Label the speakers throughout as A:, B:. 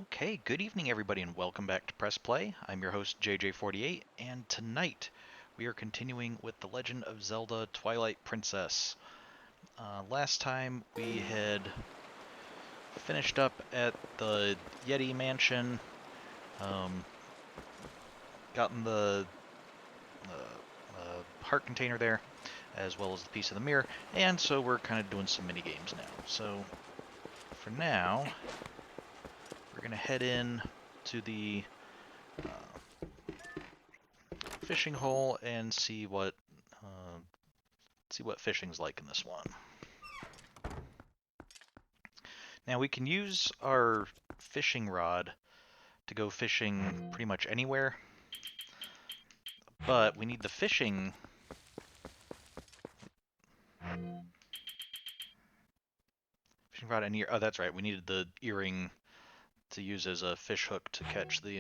A: Okay, good evening everybody and welcome back to Press Play. I'm your host JJ48 and tonight we are continuing with The Legend of Zelda Twilight Princess. Last time we had finished up at the Yeti mansion, um, gotten the heart container there, as well as the piece of the mirror, and so we're kind of doing some mini games now. So for now, we're going to head in to the fishing hole and see what fishing's like in this one. Now we can use our fishing rod to go fishing pretty much anywhere, but we need the fishing rod and ear. Oh, that's right. We needed the earring to use as a fish hook to catch the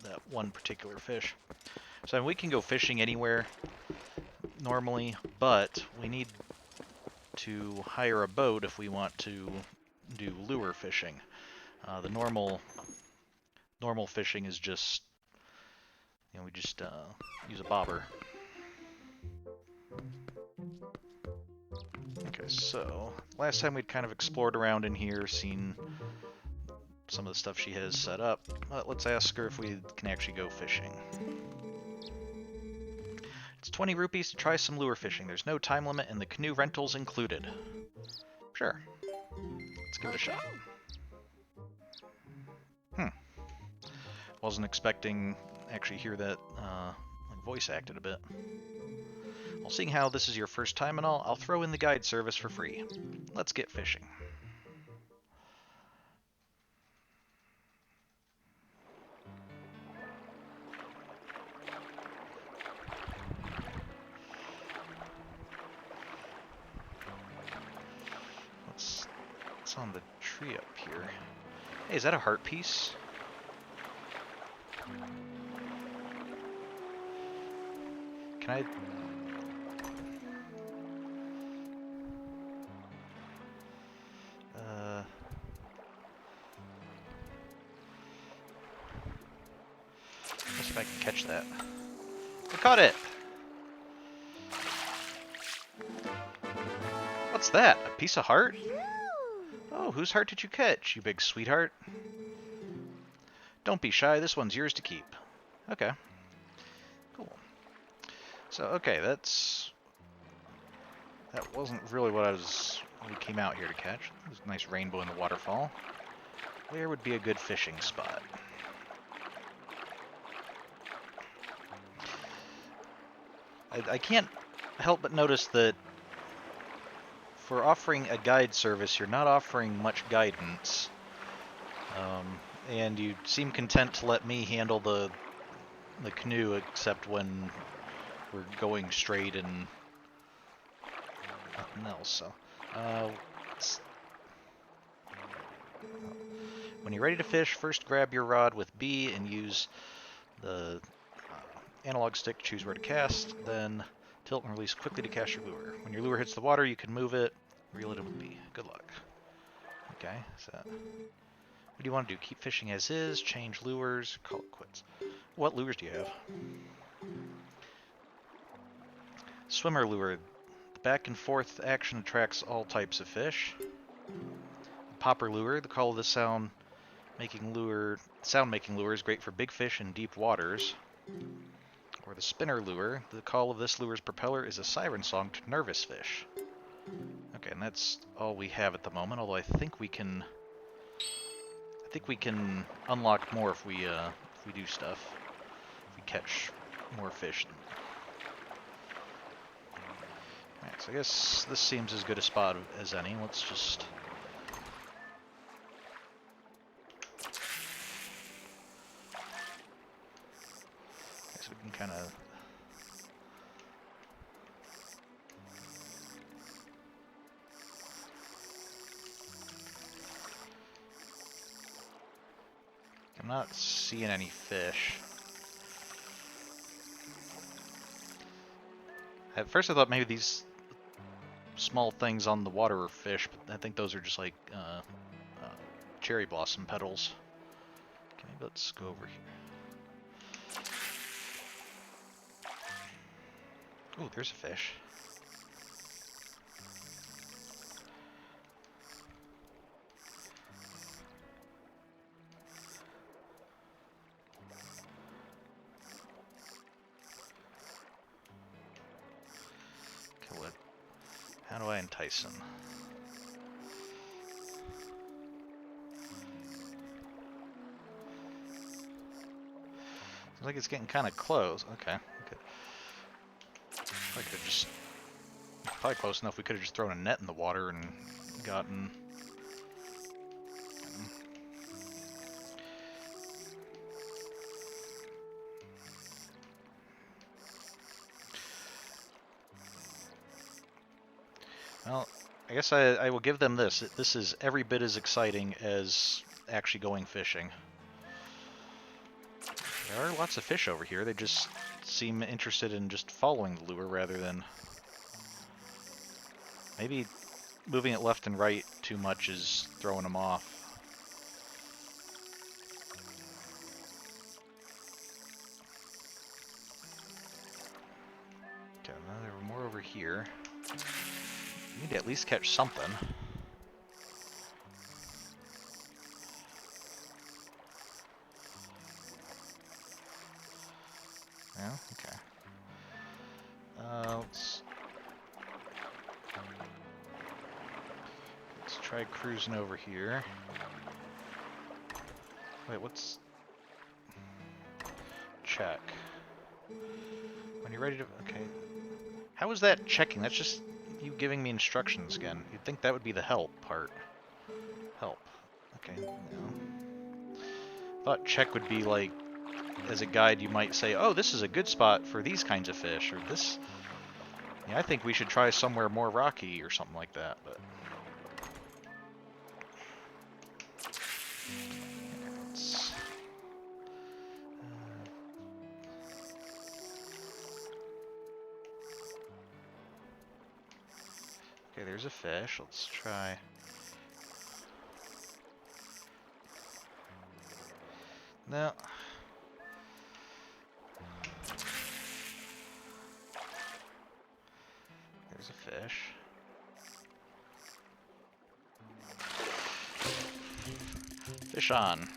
A: that one particular fish. So we can go fishing anywhere normally, but we need to hire a boat if we want to do lure fishing. The normal fishing is just, we just use a bobber. Okay, so last time we'd kind of explored around in here, seen some of the stuff she has set up. Let's ask her if we can actually go fishing. It's 20 rupees to try some lure fishing. There's no time limit and the canoe rental's included. Sure. Let's give it a shot. Wasn't expecting to actually hear that voice acted a bit. Well, seeing how this is your first time and all, I'll throw in the guide service for free. Let's get fishing. What's on the tree up here? Hey, is that a heart piece? Can I... Let's see if I can catch that. I caught it! What's that? A piece of heart? Oh, whose heart did you catch, you big sweetheart? Don't be shy, this one's yours to keep. Okay. Cool. So, okay, that wasn't really what we came out here to catch. There's a nice rainbow in the waterfall. Where would be a good fishing spot? I can't help but notice that for offering a guide service, you're not offering much guidance. And you seem content to let me handle the canoe, except when we're going straight and nothing else. So, when you're ready to fish, first grab your rod with B and use the analog stick to choose where to cast, then tilt and release quickly to cast your lure. When your lure hits the water, you can move it, reel it in with B. Good luck. Okay, so what do you want to do? Keep fishing as is, change lures, call it quits. What lures do you have? Swimmer lure. The back and forth action attracts all types of fish. Popper lure. The call of the sound-making lure is great for big fish in deep waters. Or the spinner lure. The call of this lure's propeller is a siren song to nervous fish. Okay, and that's all we have at the moment, although I think we can unlock more if we do stuff. If we catch more fish. Alright, so I guess this seems as good a spot as any. Let's just... I guess we can kind of... I'm not seeing any fish. At first I thought maybe these small things on the water are fish, but I think those are just like cherry blossom petals. Okay, let's go over here. Ooh, there's a fish. Okay, what? How do I entice him? Seems like it's getting kind of close. Okay. I could have just... Probably close enough we could have just thrown a net in the water and gotten... Well, I guess I will give them this. This is every bit as exciting as actually going fishing. There are lots of fish over here. They just seem interested in just following the lure rather than... Maybe moving it left and right too much is throwing them off. Okay, now there were more over here. We need to at least catch something. Yeah, okay. Let's try cruising over here. Wait, what's... Check. When you're ready to... Okay. How is that checking? That's just you giving me instructions again. You'd think that would be the help part. Help. Okay, no. Thought check would be like, as a guide you might say, oh, this is a good spot for these kinds of fish, or this... Yeah, I think we should try somewhere more rocky, or something like that, but... Okay, there's a fish. Let's try... No. There's a fish. Fish on.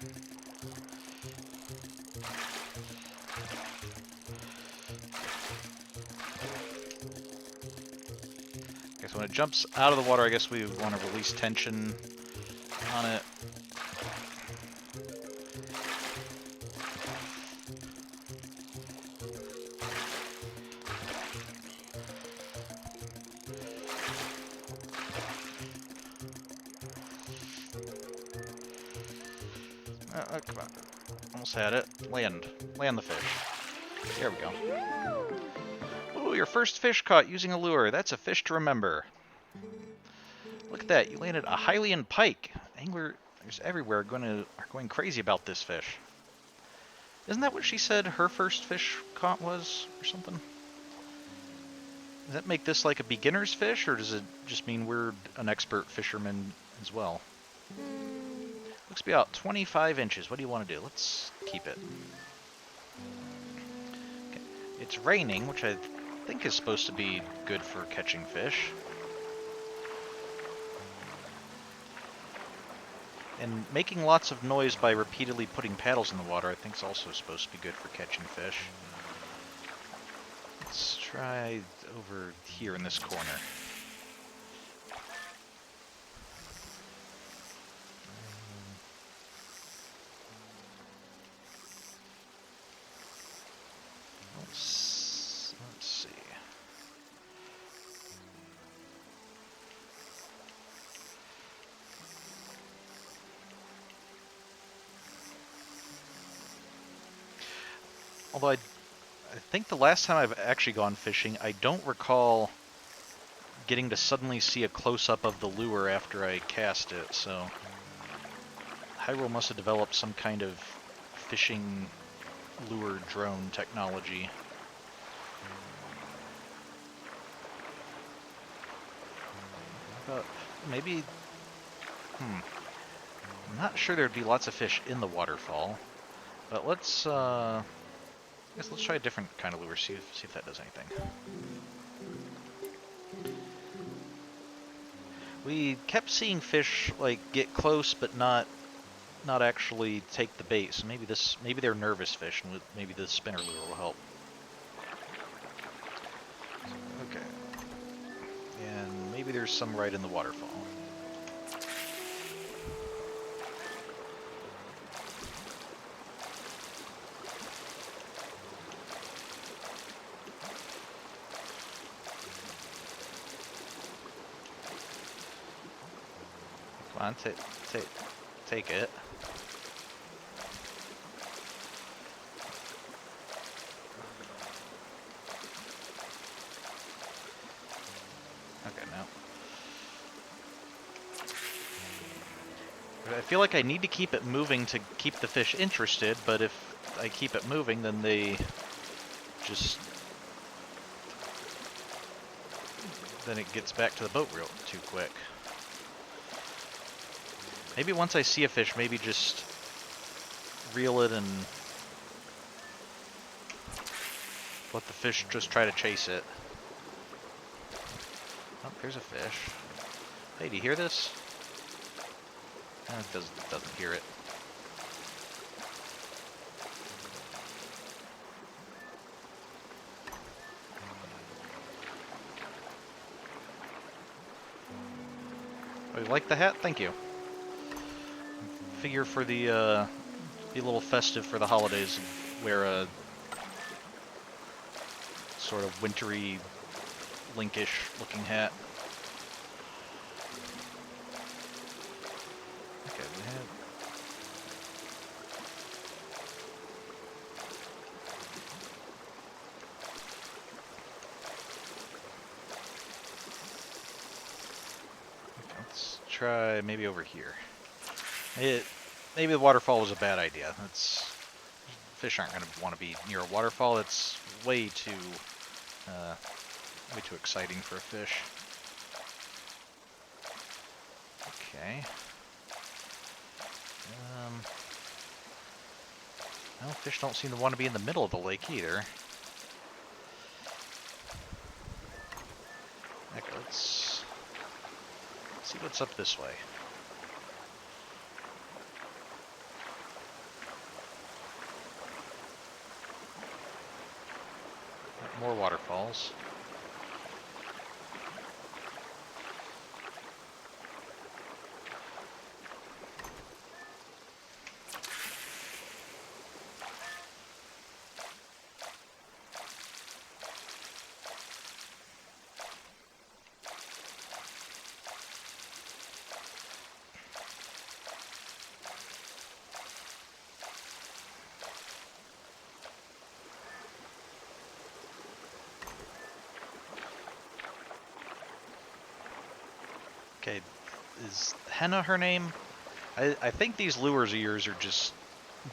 A: Okay, so when it jumps out of the water, I guess we want to release tension on it. Come on. Almost had it. Land. Land the fish. There we go. Ooh, your first fish caught using a lure. That's a fish to remember. Look at that. You landed a Hylian pike. Anglers everywhere are going crazy about this fish. Isn't that what she said her first fish caught was, or something? Does that make this like a beginner's fish, or does it just mean we're an expert fisherman as well? Looks to be about 25 inches. What do you want to do? Let's keep it. Okay. It's raining, which I think is supposed to be good for catching fish. And making lots of noise by repeatedly putting paddles in the water I think is also supposed to be good for catching fish. Let's try over here in this corner. Let's see. Although I think the last time I've actually gone fishing, I don't recall getting to suddenly see a close-up of the lure after I cast it, so Hyrule must have developed some kind of fishing lure drone technology. Maybe I'm not sure there'd be lots of fish in the waterfall, but let's I guess let's try a different kind of lure, see if that does anything. We kept seeing fish like get close, but not actually take the bait. So maybe they're nervous fish, and maybe the spinner lure will help. Okay, and maybe there's some right in the waterfall. Come on, take it. Okay, now. I feel like I need to keep it moving to keep the fish interested, but if I keep it moving, then they just... then it gets back to the boat real too quick. Maybe once I see a fish, maybe just reel it and let the fish just try to chase it. Oh, there's a fish. Hey, do you hear this? No, it doesn't hear it. Oh, you like the hat? Thank you. Figure for the be a little festive for the holidays, wear a sort of wintry, Linkish looking hat. Okay, we have... Okay, let's try maybe over here. Maybe the waterfall was a bad idea. Fish aren't going to want to be near a waterfall. It's way too exciting for a fish. Okay. Well, fish don't seem to want to be in the middle of the lake either. Okay, let's see what's up this way. More waterfalls. Okay, is Henna her name? I think these lures of yours are just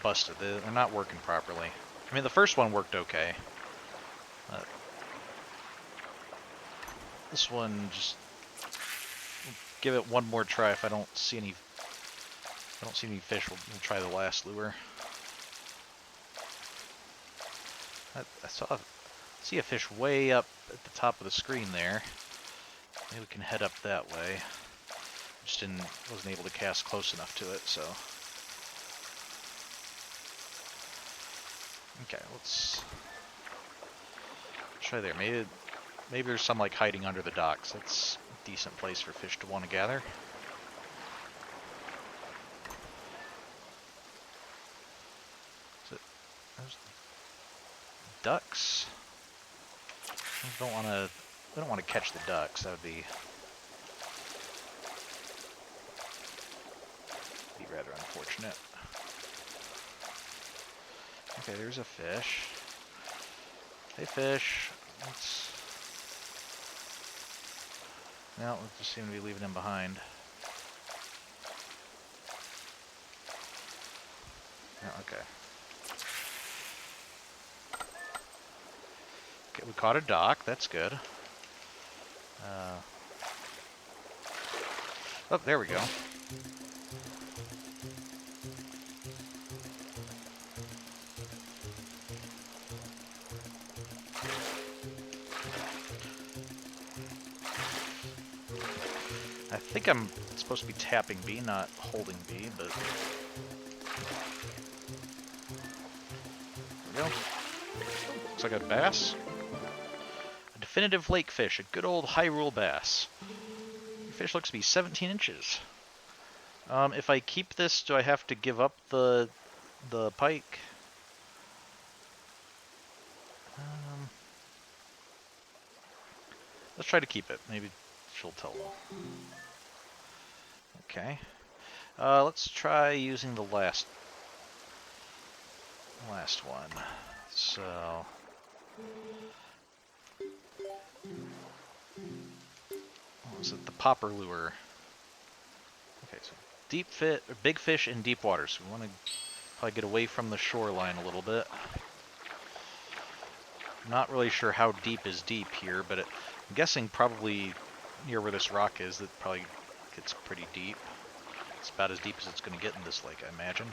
A: busted. They're not working properly. I mean, the first one worked okay. This one, just give it one more try. If I don't see any fish, we'll try the last lure. I see a fish way up at the top of the screen there. Maybe we can head up that way. Just wasn't able to cast close enough to it, so. Okay, let's try there. Maybe there's some like hiding under the docks. That's a decent place for fish to want to gather. There's ducks. We don't want to catch the ducks. That would be rather unfortunate. Okay, there's a fish. Hey, fish. No, we just seem to be leaving him behind. Oh, okay. Okay, we caught a dock. That's good. Oh, there we go. I think I'm supposed to be tapping B, not holding B, but... There we go. Looks like a bass. A definitive lake fish, a good old Hyrule bass. Your fish looks to be 17 inches. If I keep this, do I have to give up the pike? Let's try to keep it. Maybe she'll tell them. Okay. Let's try using the last one. So... what was it? The popper lure. Okay, so deep fit, or big fish in deep water. So we want to probably get away from the shoreline a little bit. I'm not really sure how deep is deep here, but I'm guessing probably near where this rock is, that probably gets pretty deep. It's about as deep as it's going to get in this lake, I imagine.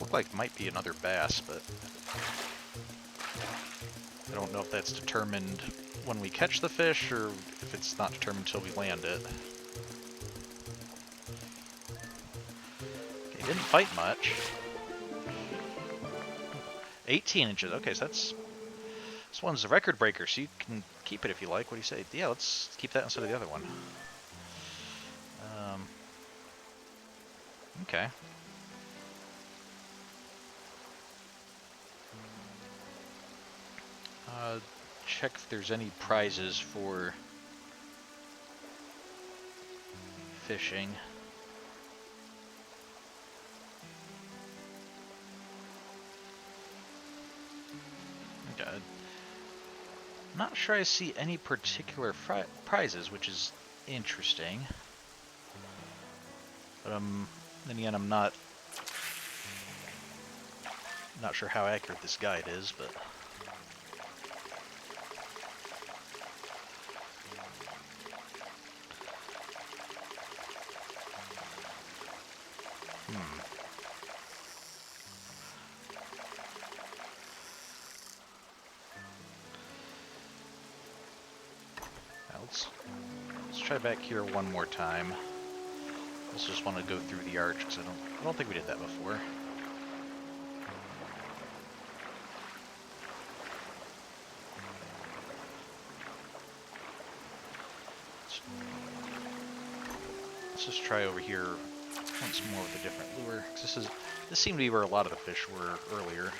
A: Look like it might be another bass, but I don't know if that's determined when we catch the fish or if it's not determined until we land it. Okay, didn't fight much. 18 inches. Okay, so this one's a record breaker, so you can keep it if you like. What do you say? Yeah, let's keep that instead of the other one. Okay. Check if there's any prizes for fishing. Okay. I'm not sure I see any particular prizes, which is interesting. But then again, I'm not sure how accurate this guide is, but... Let's try back here one more time. I also just want to go through the arch because I don't think we did that before. Let's just try over here once more with a different lure. 'Cause this seemed to be where a lot of the fish were earlier.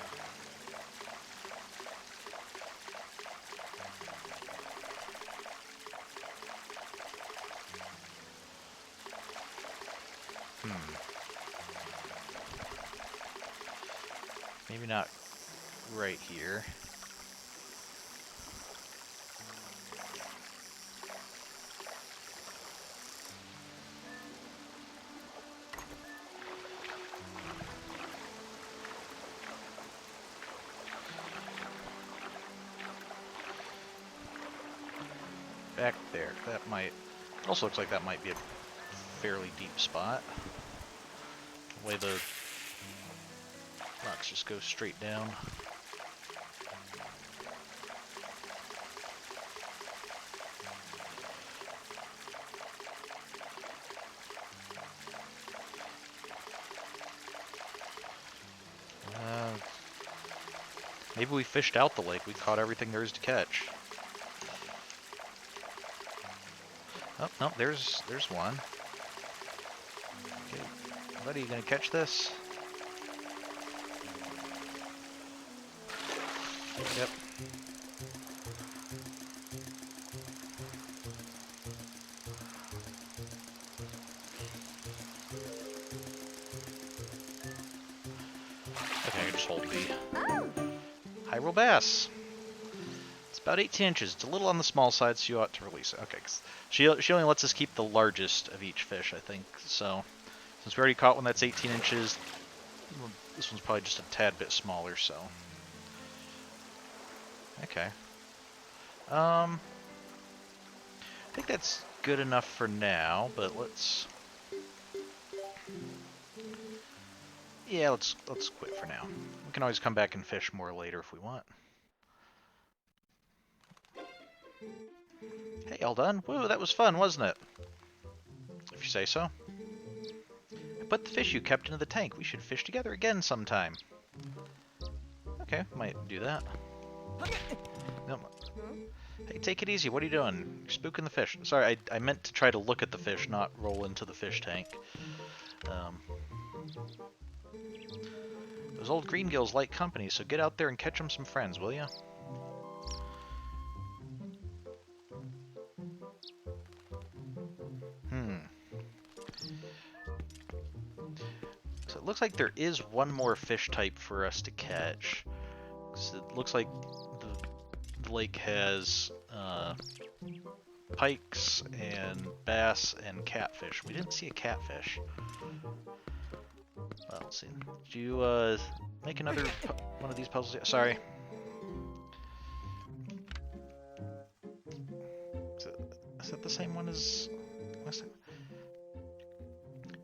A: Maybe not right here. Back there. That might... also looks like that might be a fairly deep spot. The way the rocks just go straight down. Maybe we fished out the lake. We caught everything there is to catch. Oh, no, there's one. Okay, buddy, you gonna catch this? Yep. Okay, I just hold B. Hyrule bass. It's about 18 inches. It's a little on the small side, so you ought to release it. Okay, 'cause she only lets us keep the largest of each fish, I think. So, since we already caught one that's 18 inches, this one's probably just a tad bit smaller, so. Okay. I think that's good enough for now, but let's... Yeah, let's quit for now. We can always come back and fish more later if we want. Hey, all done. Woo, that was fun, wasn't it? If you say so. I put the fish you kept into the tank. We should fish together again sometime. Okay, might do that. No. Hey, take it easy. What are you doing? You're spooking the fish. Sorry, I meant to try to look at the fish, not roll into the fish tank. Those old green gills like company, so get out there and catch them some friends, will ya? So it looks like there is one more fish type for us to catch. So it looks like the lake has pikes and bass and catfish. We didn't see a catfish. Well, let's see. Did you make another one of these puzzles? Yeah, sorry. Is that the same one as last time?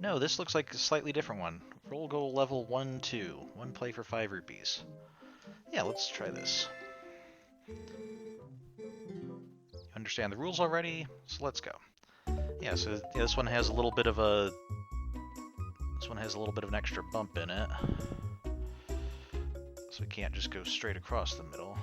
A: No, this looks like a slightly different one. Roll goal level 1, 2. 1 play for 5 rupees. Yeah, let's try this. You understand the rules already, so let's go. Yeah, so yeah, this one has a little bit of a... This one has a little bit of an extra bump in it. So we can't just go straight across the middle.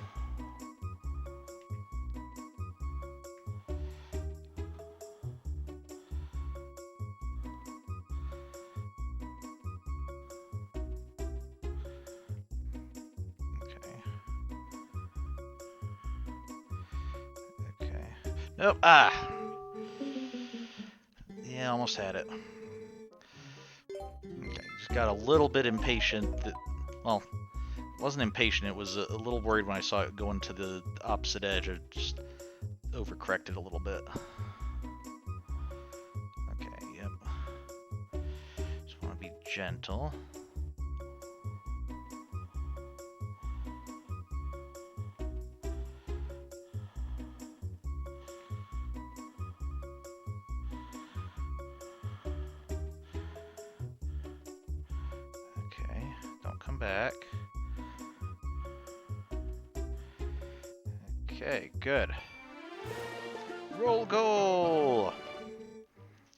A: Nope. Ah! Yeah, almost had it. Okay, just got a little bit impatient. Well, it wasn't impatient. It was a little worried when I saw it going to the opposite edge. I just overcorrected a little bit. Okay, yep. Just want to be gentle. Come back. Okay, good. Roll goal!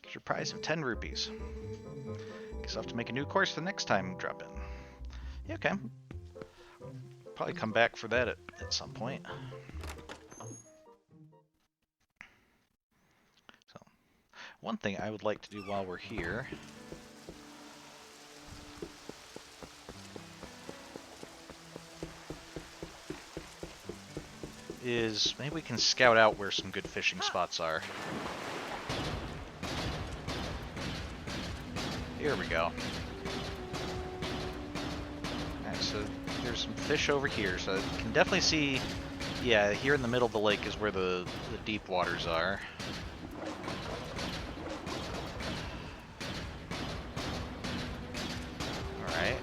A: Get your prize of 10 rupees. Guess I'll have to make a new course the next time we drop in. Yeah, okay. Probably come back for that at some point. So, one thing I would like to do while we're here is maybe we can scout out where some good fishing spots are. Here we go. Alright, so there's some fish over here, so you can definitely see, yeah, here in the middle of the lake is where the deep waters are. Alright.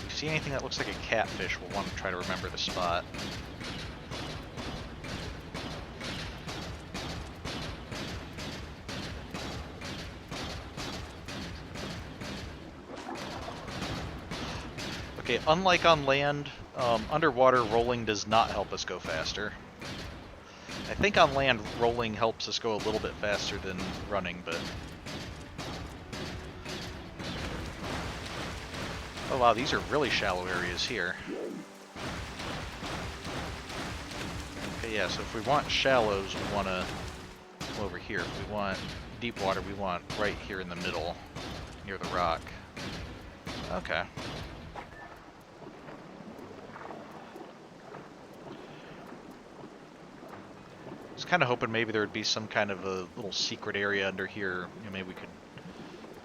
A: See anything that looks like a catfish, we'll want to try to remember the spot. Okay, unlike on land, underwater rolling does not help us go faster. I think on land rolling helps us go a little bit faster than running, but... Oh wow, these are really shallow areas here. Okay, yeah, so if we want shallows, we want to come over here. If we want deep water, we want right here in the middle, near the rock. Okay. I was kind of hoping maybe there would be some kind of a little secret area under here. You know, maybe we could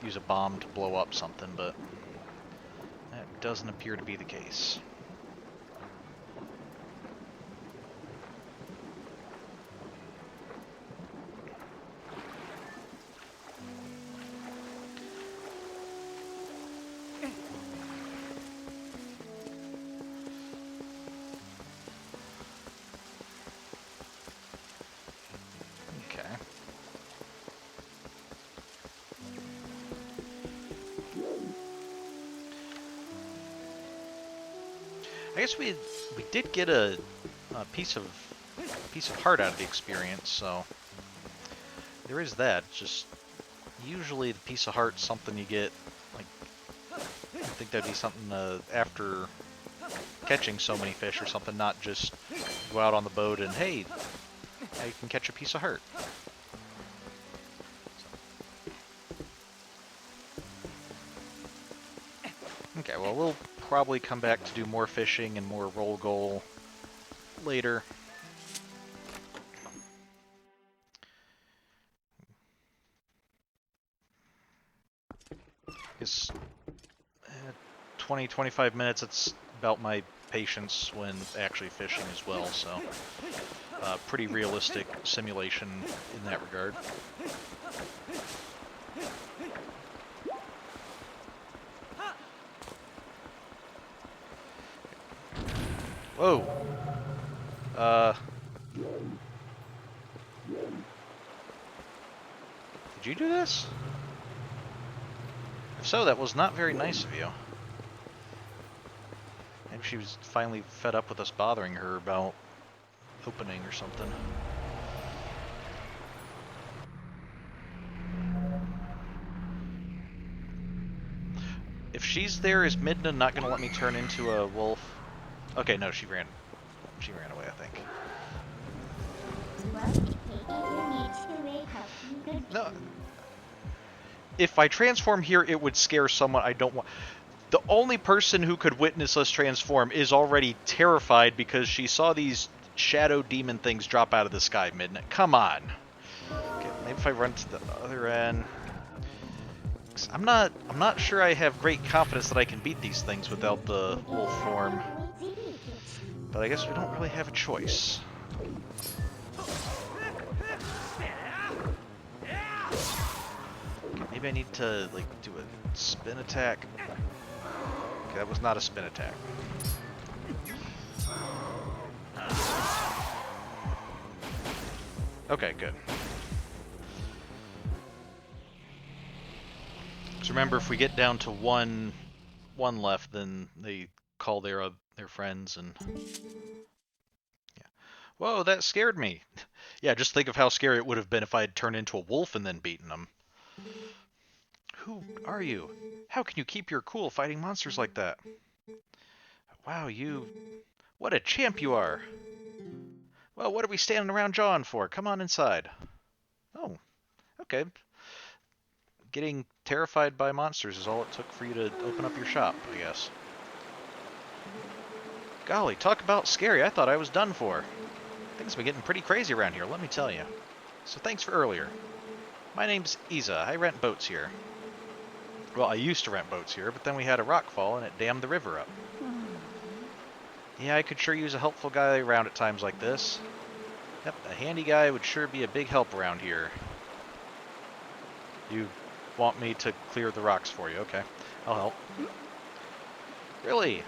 A: use a bomb to blow up something, but... that doesn't appear to be the case. I guess we did get a piece of heart out of the experience, so there is that. Just usually the piece of heart's something you get, like, I think that'd be something after catching so many fish or something, not just go out on the boat and, hey, now you can catch a piece of heart. Okay, well, we'll probably come back to do more fishing and more roll goal later. Because 20-25 minutes, it's about my patience when actually fishing as well, so pretty realistic simulation in that regard. Whoa! Did you do this? If so, that was not very nice of you. Maybe she was finally fed up with us bothering her about opening or something. If she's there, is Midna not going to let me turn into a wolf? Okay, no, she ran away, I think. No. If I transform here, it would scare someone I don't want. The only person who could witness us transform is already terrified because she saw these shadow demon things drop out of the sky midnight. Come on. Okay, maybe if I run to the other end. I'm not sure I have great confidence that I can beat these things without the wolf form. But I guess we don't really have a choice. Okay, maybe I need to like do a spin attack. Okay, that was not a spin attack. Okay, good. So remember, if we get down to one left, then they call their friends and yeah. Whoa, that scared me. Yeah, just think of how scary it would have been if I had turned into a wolf and then beaten them. Who are you? How can you keep your cool fighting monsters like that? Wow, what a champ you are! Well, what are we standing around jawing for? Come on inside. Oh, okay. Getting terrified by monsters is all it took for you to open up your shop, I guess. Golly, talk about scary. I thought I was done for. Things have been getting pretty crazy around here, let me tell you. So thanks for earlier. My name's Isa. I rent boats here. Well, I used to rent boats here, but then we had a rock fall and it dammed the river up. Yeah, I could sure use a helpful guy around at times like this. Yep, a handy guy would sure be a big help around here. You want me to clear the rocks for you? Okay, I'll help. Really?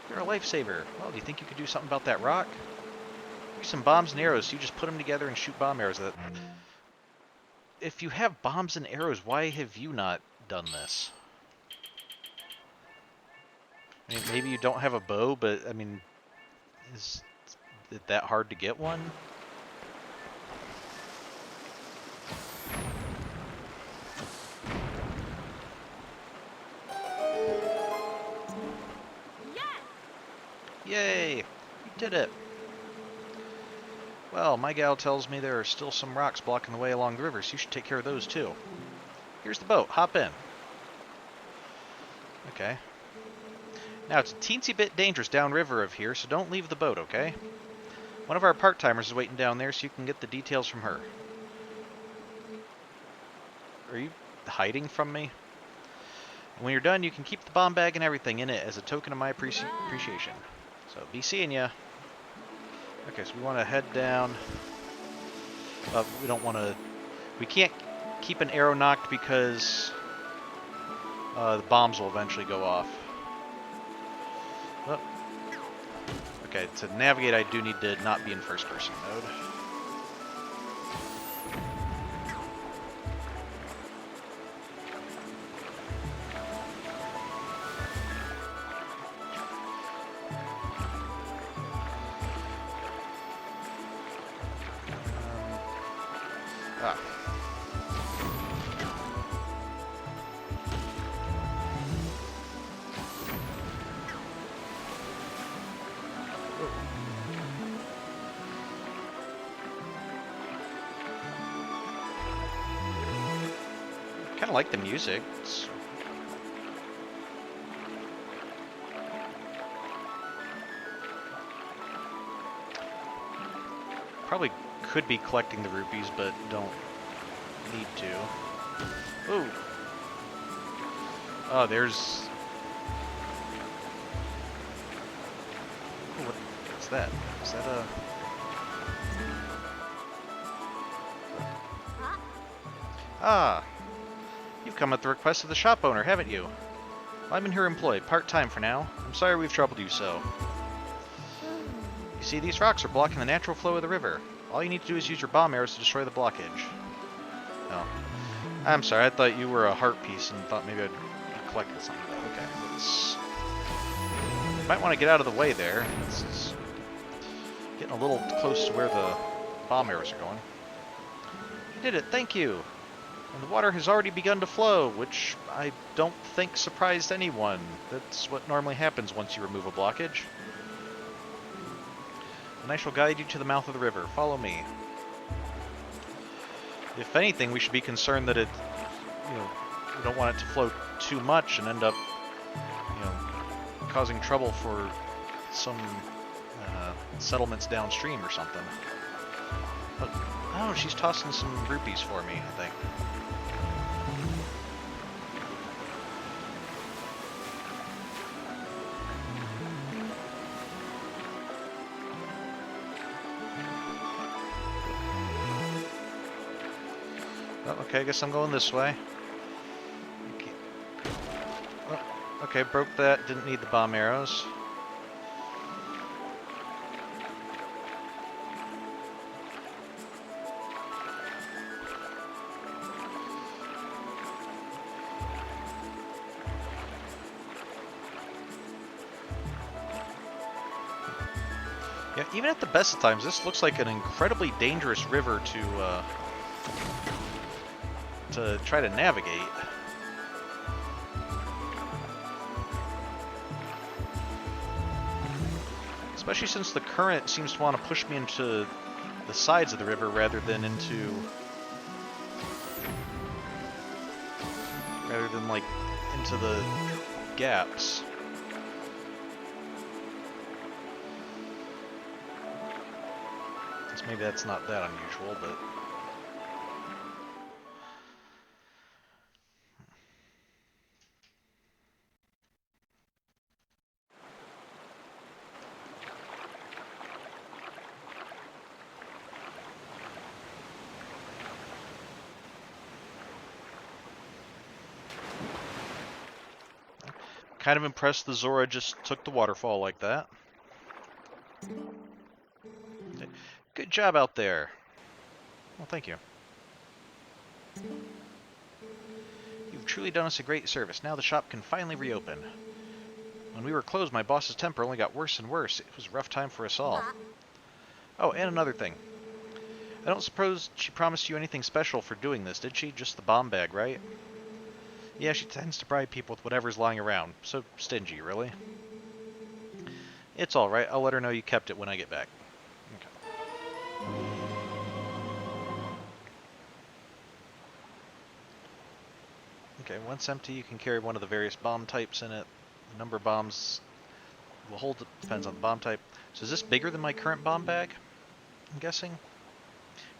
A: You're a lifesaver. Well, do you think you could do something about that rock? Use some bombs and arrows, so you just put them together and shoot bomb arrows at it. If you have bombs and arrows, why have you not done this? I mean, maybe you don't have a bow, but, I mean, is it that hard to get one? Yay! You did it! Well, my gal tells me there are still some rocks blocking the way along the river, so you should take care of those too. Here's the boat. Hop in. Okay. Now, it's a teensy bit dangerous downriver of here, so don't leave the boat, okay? One of our part-timers is waiting down there, so you can get the details from her. Are you hiding from me? And when you're done, you can keep the bomb bag and everything in it as a token of my appreciation. So, be seeing ya. Okay, so we want to head down. We don't want to... We can't keep an arrow knocked because the bombs will eventually go off. Oh. Okay, to navigate, I do need to not be in first-person mode. Ah. Kind of like the music. Probably could be collecting the rupees, but don't need to. Ooh. Oh, there's... Ooh, what's that? Is that a... Ah! You've come at the request of the shop owner, haven't you? I'm in her employ, part-time for now. I'm sorry we've troubled you so. You see, these rocks are blocking the natural flow of the river. All you need to do is use your bomb arrows to destroy the blockage. Oh. I'm sorry, I thought you were a heart piece and thought maybe I'd collected something. Okay, let's... Might want to get out of the way there. This is getting a little close to where the bomb arrows are going. You did it, thank you! And the water has already begun to flow, which I don't think surprised anyone. That's what normally happens once you remove a blockage. And I shall guide you to the mouth of the river. Follow me. If anything, we should be concerned that it, we don't want it to flow too much and end up, causing trouble for some settlements downstream or something. But, oh, she's tossing some rupees for me, I think. Oh, okay, I guess I'm going this way. Okay. Oh, okay, broke that. Didn't need the bomb arrows. Yeah, even at the best of times, this looks like an incredibly dangerous river to try to navigate. Especially since the current seems to want to push me into the sides of the river rather than like into the gaps. So maybe that's not that unusual, but kind of impressed the Zora just took the waterfall like that. Good job out there. Well, thank you. You've truly done us a great service. Now the shop can finally reopen. When we were closed, my boss's temper only got worse and worse. It was a rough time for us all. Oh, and another thing. I don't suppose she promised you anything special for doing this, did she? Just the bomb bag, right? Yeah, she tends to bribe people with whatever's lying around. So stingy, really. It's alright. I'll let her know you kept it when I get back. Okay. Okay, once empty, you can carry one of the various bomb types in it. The number of bombs will hold depends on the bomb type. So is this bigger than my current bomb bag? I'm guessing.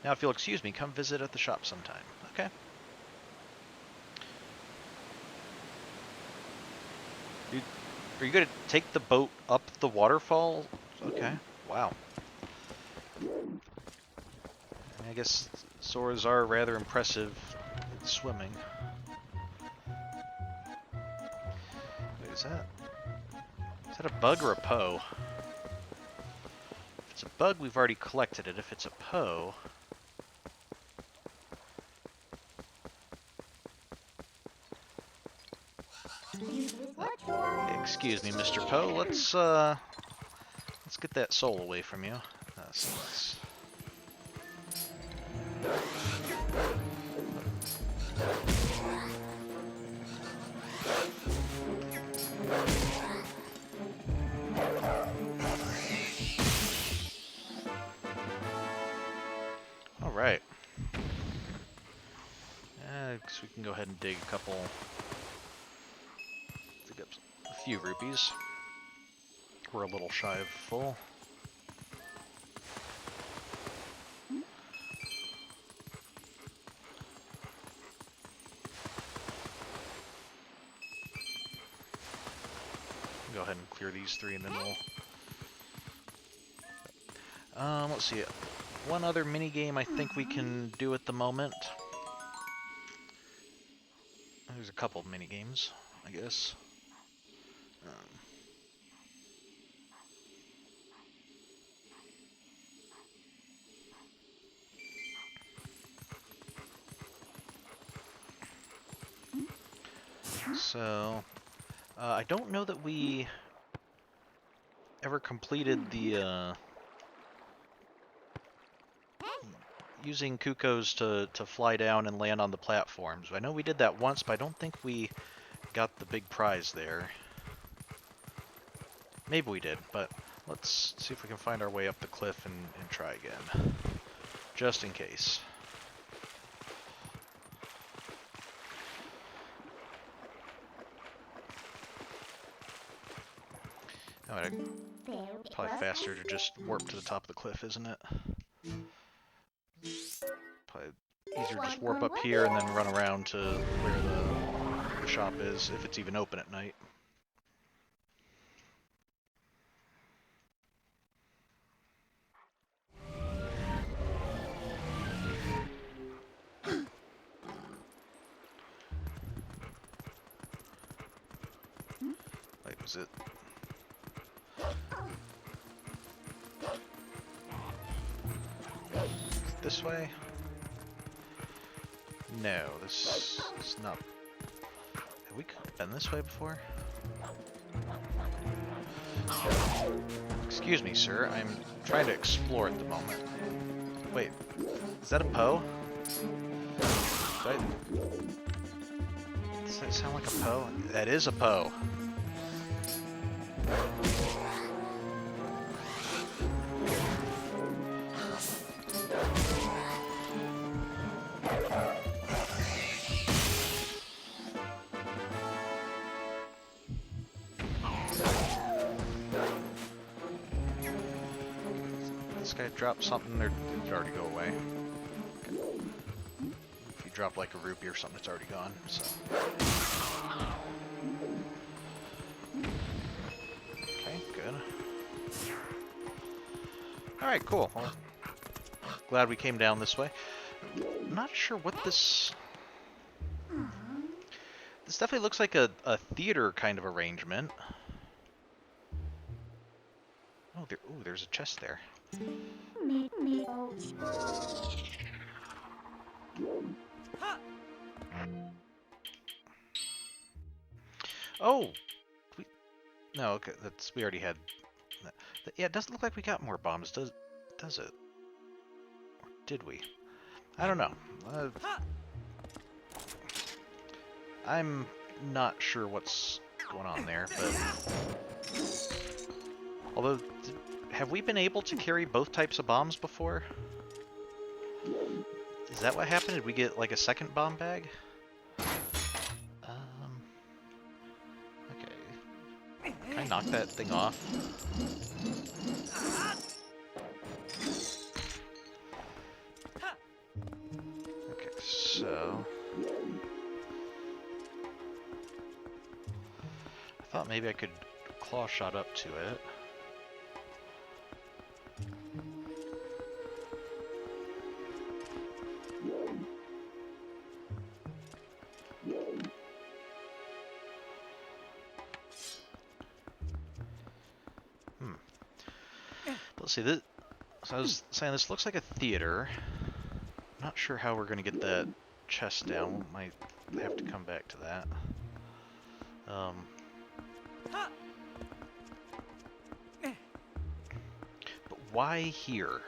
A: Now, if you'll excuse me, come visit at the shop sometime. Okay. Are you going to take the boat up the waterfall? Okay. Wow. I guess Zoras are rather impressive at swimming. Wait, is that a bug or a Poe? If it's a bug, we've already collected it. If it's a Poe... Excuse me, Mr. Poe. Let's get that soul away from you. That's nice. Alright. So we can go ahead and dig a couple... dig up a few rupees. We're a little shy of full. Go ahead and clear these three and then we'll... let's see. One other mini game I think we can do at the moment. There's a couple of mini games, I guess. So, I don't know that we ever completed the using Kukos to fly down and land on the platforms. I know we did that once, but I don't think we got the big prize there. Maybe we did, but let's see if we can find our way up the cliff and try again. Just in case. Oh, probably faster to just warp to the top of the cliff, isn't it? Probably easier to just warp up here and then run around to where the shop is, if it's even open at night. Wait, was it? This way? No, this is not. Have we been this way before? Excuse me, sir. I'm trying to explore at the moment. Wait, is that a Poe? Does that sound like a Poe? That is a Poe. This guy dropped something, or did it already go away? Okay. If you drop like a rupee or something, it's already gone, so. Okay, good. Alright, cool. Well, glad we came down this way. I'm not sure what this... This definitely looks like a theater kind of arrangement. Oh, there's a chest there. Oh! No, okay, we already had that. Yeah, it doesn't look like we got more bombs, does it? Or did we? I don't know. I'm not sure what's going on there, but... Although, have we been able to carry both types of bombs before? Is that what happened? Did we get, like, a second bomb bag? Okay. Can I knock that thing off? Okay, so... I thought maybe I could claw shot up to it. Let's see, this, so I was saying this looks like a theater. Not sure how we're going to get that chest down. Might have to come back to that. But why here?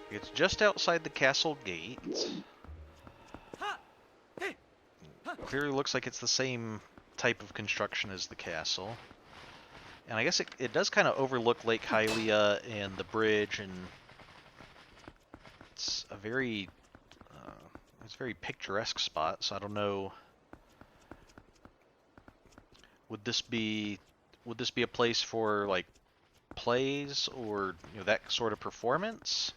A: It's just outside the castle gate. clearly looks like it's the same type of construction as the castle. And I guess it does kind of overlook Lake Hylia and the bridge, and it's a very picturesque spot. So I don't know. Would this be a place for like plays or that sort of performance,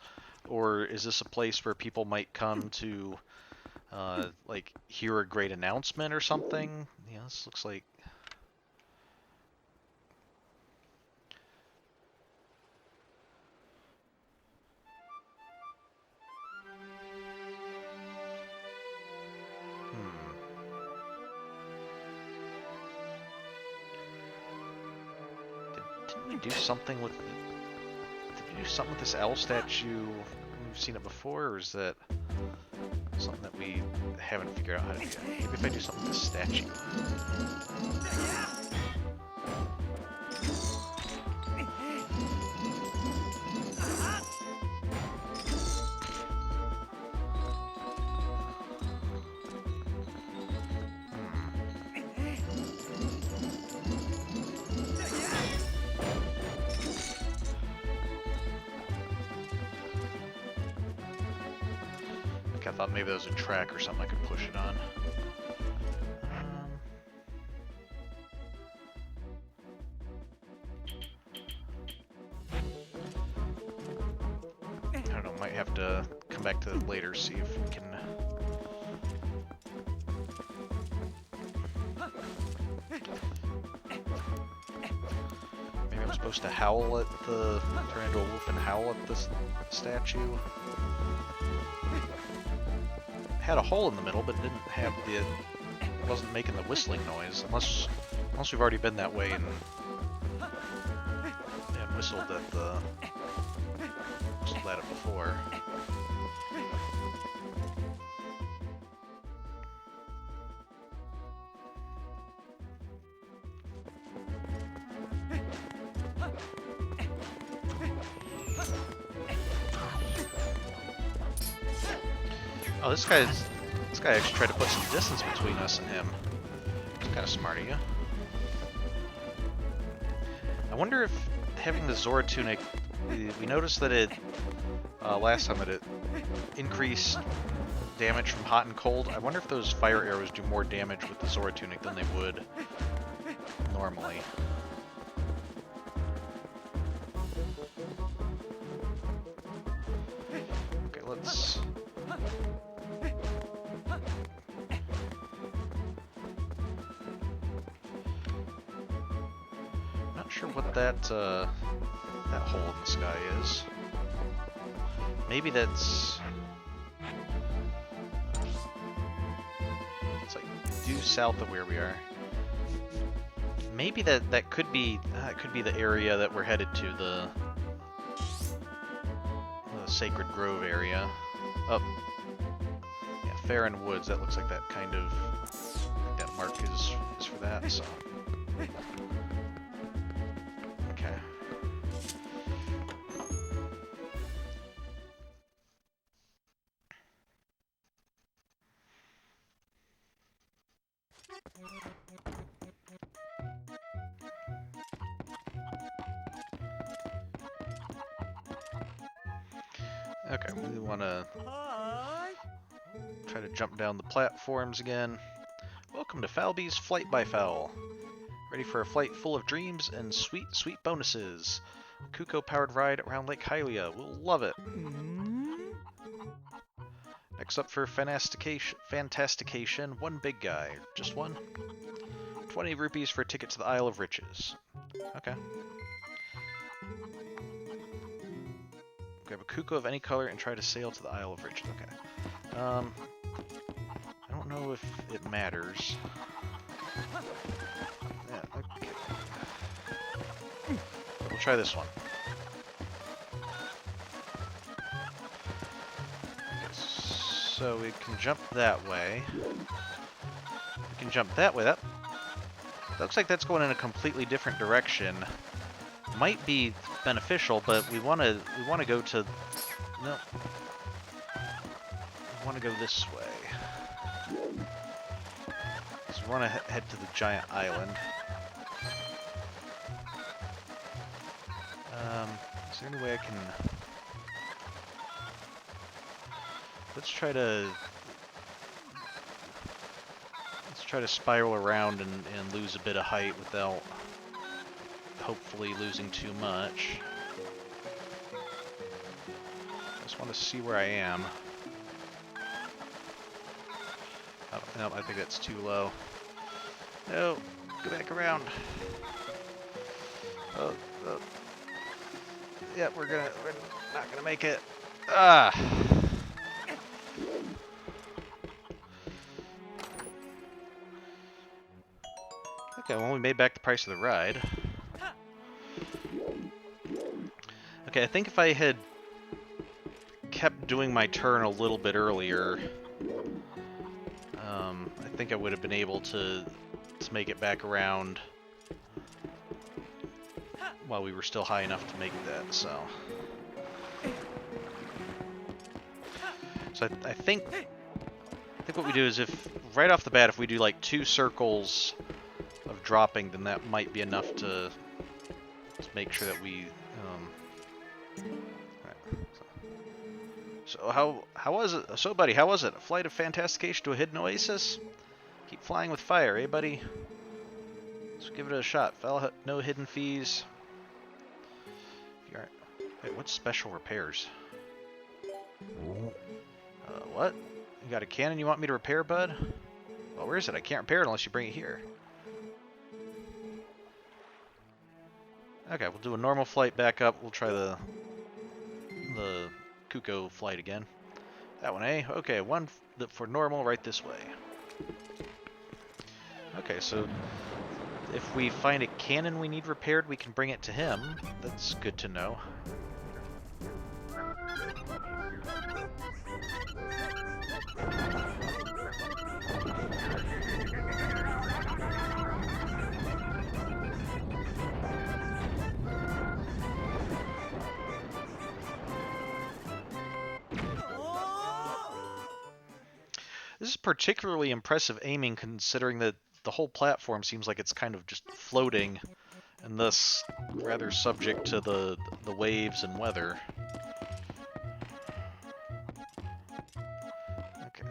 A: or is this a place where people might come to like hear a great announcement or something? Yeah, this looks like. Didn't we do something with? Did we do something with this owl statue? We've seen it before, or is that something that we haven't figured out how to do yet? Maybe if I do something with this statue. I thought maybe there was a track or something I could push it on. I don't know, might have to come back to it later, see if we can... Maybe I'm supposed to howl at the... turn into a wolf and howl at this statue. Had a hole in the middle, but it didn't have the... It wasn't making the whistling noise, unless we've already been that way and whistled at it before. Oh, this guy actually tried to put some distance between us and him. It's kind of smart of you. I wonder if having the Zora tunic, we noticed that it last time that it increased damage from hot and cold. I wonder if those fire arrows do more damage with the Zora tunic than they would normally. Okay, let's... Not sure what that hole in the sky is. Maybe that's... It's like due south of where we are. Maybe that could be the area that we're headed to, the Sacred Grove area. Up, yeah, Farron Woods. That looks like that kind of that mark is for that. So. Okay. Okay, we want to try to jump down the platforms again. Welcome to Falby's Flight by Fowl. Ready for a flight full of dreams and sweet, sweet bonuses. A Kuko-powered ride around Lake Hylia. We'll love it. Next up for Fantastication, one big guy. Just one? 20 rupees for a ticket to the Isle of Riches. Okay. Grab a Kuko of any color and try to sail to the Isle of Riches. Okay. I don't know if it matters. Yeah, okay. We'll try this one. Okay, so we can jump that way. We can jump that way. That looks like that's going in a completely different direction. Might be beneficial, but we want to go to no. We want to go this way. we want to head to the giant island. Is there any way I can... Let's try to spiral around and lose a bit of height without hopefully losing too much. Just want to see where I am. Oh, no, I think that's too low. No, go back around. Oh. Yeah, we're not gonna make it. Ah. Okay, well, we made back the price of the ride. Okay, I think if I had kept doing my turn a little bit earlier, I think I would have been able to make it back around while we were still high enough to make that, so I think what we do is, if right off the bat, if we do like 2 circles of dropping, then that might be enough to make sure that we so how was it? So buddy, how was it? A flight of fantastication to a hidden oasis? Keep flying with fire, eh buddy? Let's give it a shot. No hidden fees. Wait, what's special repairs? What? You got a cannon you want me to repair, bud? Well, where is it? I can't repair it unless you bring it here. Okay, we'll do a normal flight back up. We'll try the Kuko flight again. That one, eh? Okay, one for normal right this way. Okay, so if we find a cannon we need repaired, we can bring it to him. That's good to know. This is particularly impressive aiming, considering that the whole platform seems like it's kind of just floating, and thus rather subject to the waves and weather. Okay.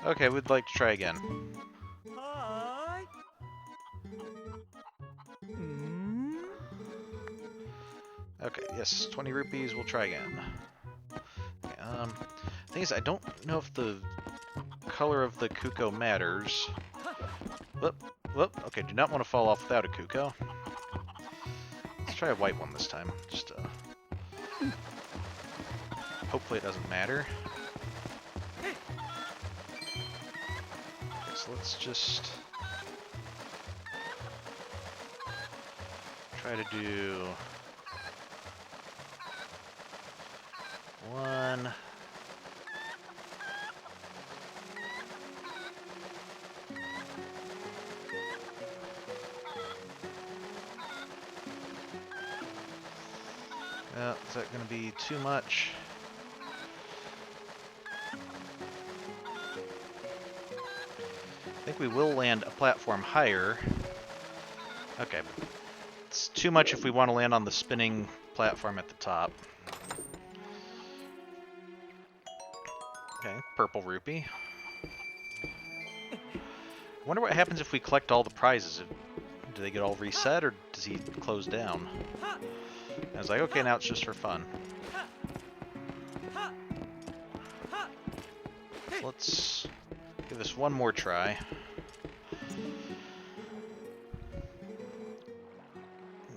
A: Okay, we'd like to try again. Okay, yes, 20 rupees, we'll try again. Okay, thing is, I don't know if the color of the Kuko matters. Whoop, okay, do not want to fall off without a Kuko. Let's try a white one this time, just, hopefully it doesn't matter. Okay, so let's just try to do... one. Is that going to be too much? I think we will land a platform higher. Okay. It's too much if we want to land on the spinning platform at the top. Okay, purple rupee. I wonder what happens if we collect all the prizes. Do they get all reset, or does he close down? I was like, okay, now it's just for fun. Let's give this one more try.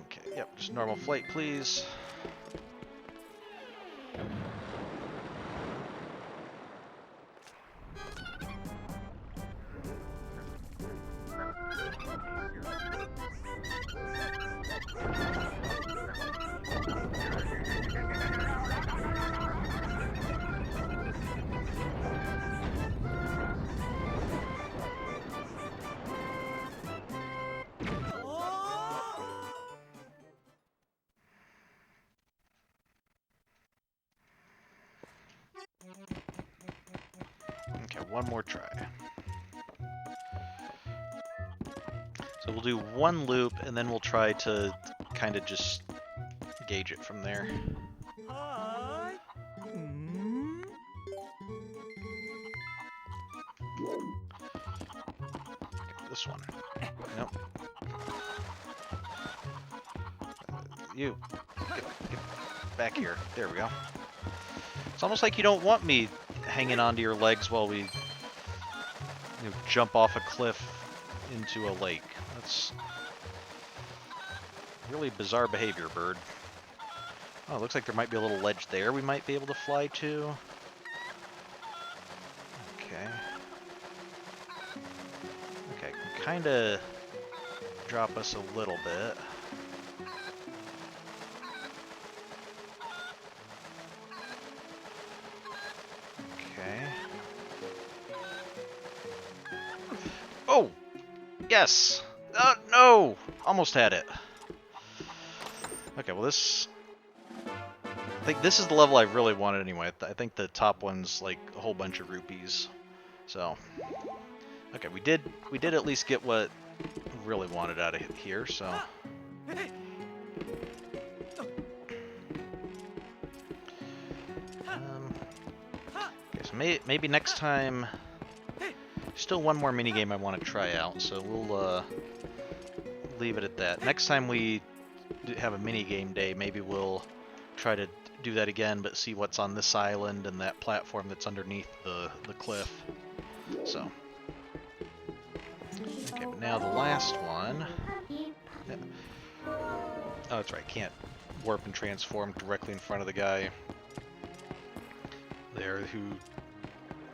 A: Okay, yep, just normal flight, please. one more try. So we'll do one loop, and then we'll try to kind of just gauge it from there. Okay, this one. Nope. You. Get back here. There we go. It's almost like you don't want me hanging onto your legs while we jump off a cliff into a lake. That's really bizarre behavior, bird. Oh, it looks like there might be a little ledge there we might be able to fly to. Okay. Okay, kind of drop us a little bit. Okay. Oh! Yes! No! Almost had it. Okay, well this... I think this is the level I really wanted anyway. I think the top one's like a whole bunch of rupees. So... Okay, we did at least get what we really wanted out of here, so... Okay, so maybe next time... Still one more minigame I want to try out, so we'll leave it at that. Next time we have a minigame day, maybe we'll try to do that again, but see what's on this island and that platform that's underneath the cliff. So... Okay, but now the last one... Yeah. Oh, that's right, can't warp and transform directly in front of the guy there who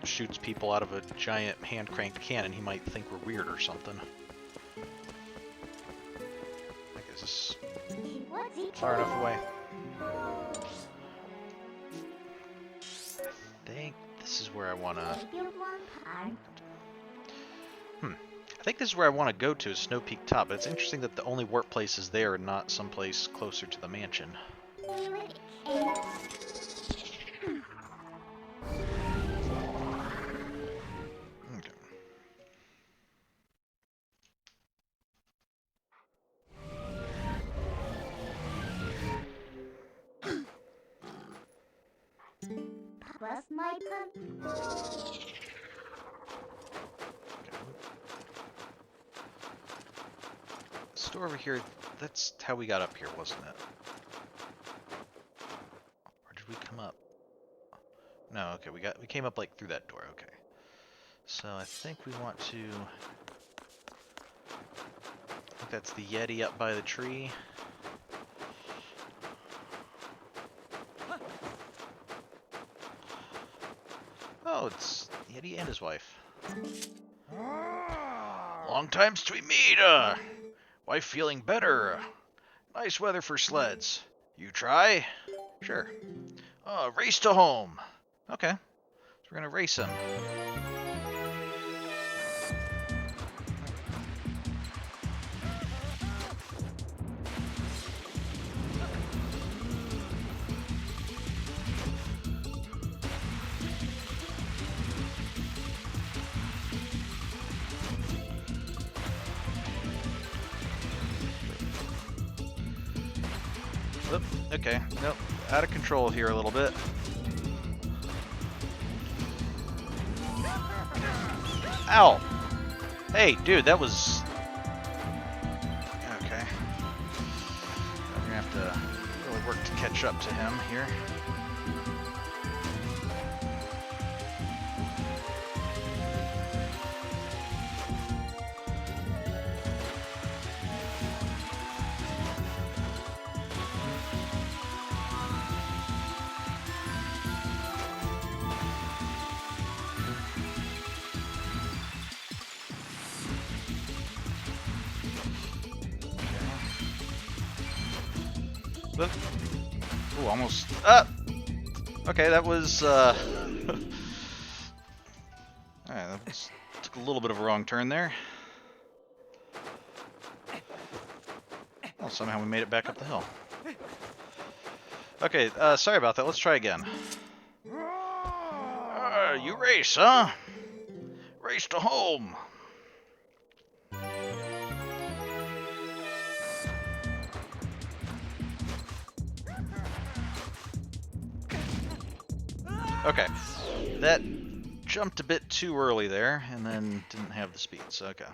A: shoots people out of a giant hand-cranked cannon. He might think we're weird or something. Okay, is this far enough away? I think this is where I want to... I think this is where I want to go to, is Snow Peak Top, but it's interesting that the only warp place is there and not someplace closer to the mansion. Store over here, that's how we got up here, wasn't it? Or did we come up? No, okay, we came up like through that door, okay. So I think we want to... I think that's the Yeti up by the tree. Oh, it's Yeti and his wife. Long time since we meet, wife feeling better. Nice weather for sleds. You try? Sure. Race to home. Okay. So we're gonna race him. Oop, okay, nope, out of control here a little bit. Ow! Hey, dude, that was... Okay. We're gonna have to really work to catch up to him here. Ooh, almost. Okay, that was. Alright, that was, took a little bit of a wrong turn there. Well, somehow we made it back up the hill. Okay, sorry about that. Let's try again. You race, huh? Race to home! Okay, that jumped a bit too early there, and then didn't have the speeds. Okay.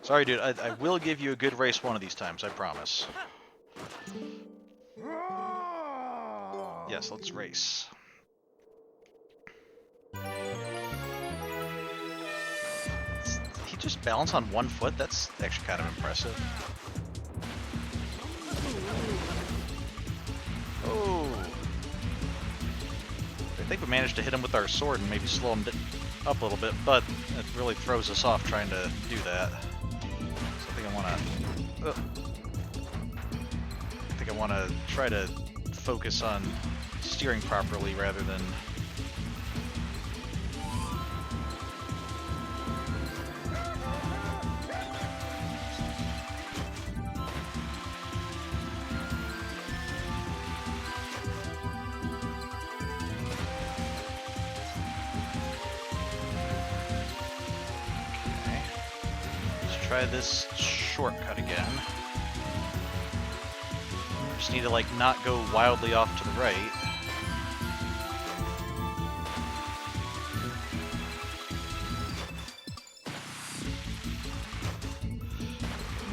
A: Sorry, dude. I will give you a good race one of these times, I promise. Yes, let's race. He just balanced on one foot? That's actually kind of impressive. Oh! I think we managed to hit him with our sword and maybe slow him up a little bit, but it really throws us off trying to do that. So I think I want to try to focus on steering properly rather than try this shortcut again. Just need to like not go wildly off to the right.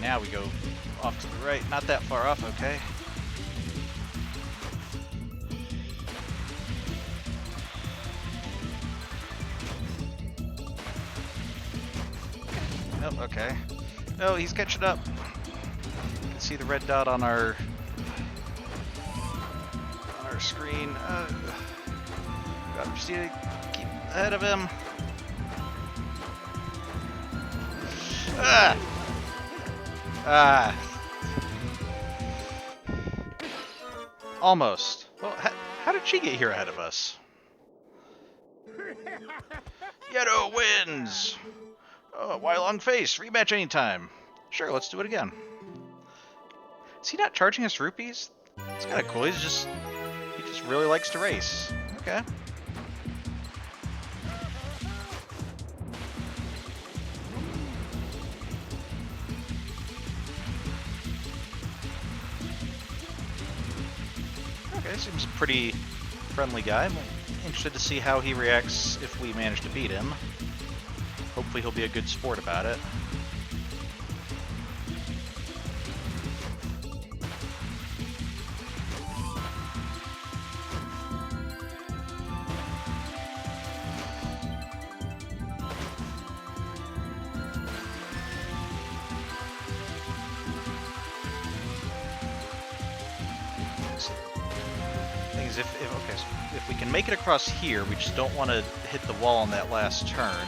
A: Now we go off to the right, not that far off, okay. Nope, okay. No, he's catching up. You can see the red dot on our screen. Gotta just need to keep ahead of him. Ah! Ah! Almost. Well, how did she get here ahead of us? Yeto wins! Oh, why long face? Rematch anytime. Sure, let's do it again. Is he not charging us rupees? It's kind of cool. He just really likes to race. Okay. Okay, seems a pretty friendly guy. I'm interested to see how he reacts if we manage to beat him. Hopefully he'll be a good sport about it. Thing is, if we can make it across here, we just don't want to hit the wall on that last turn.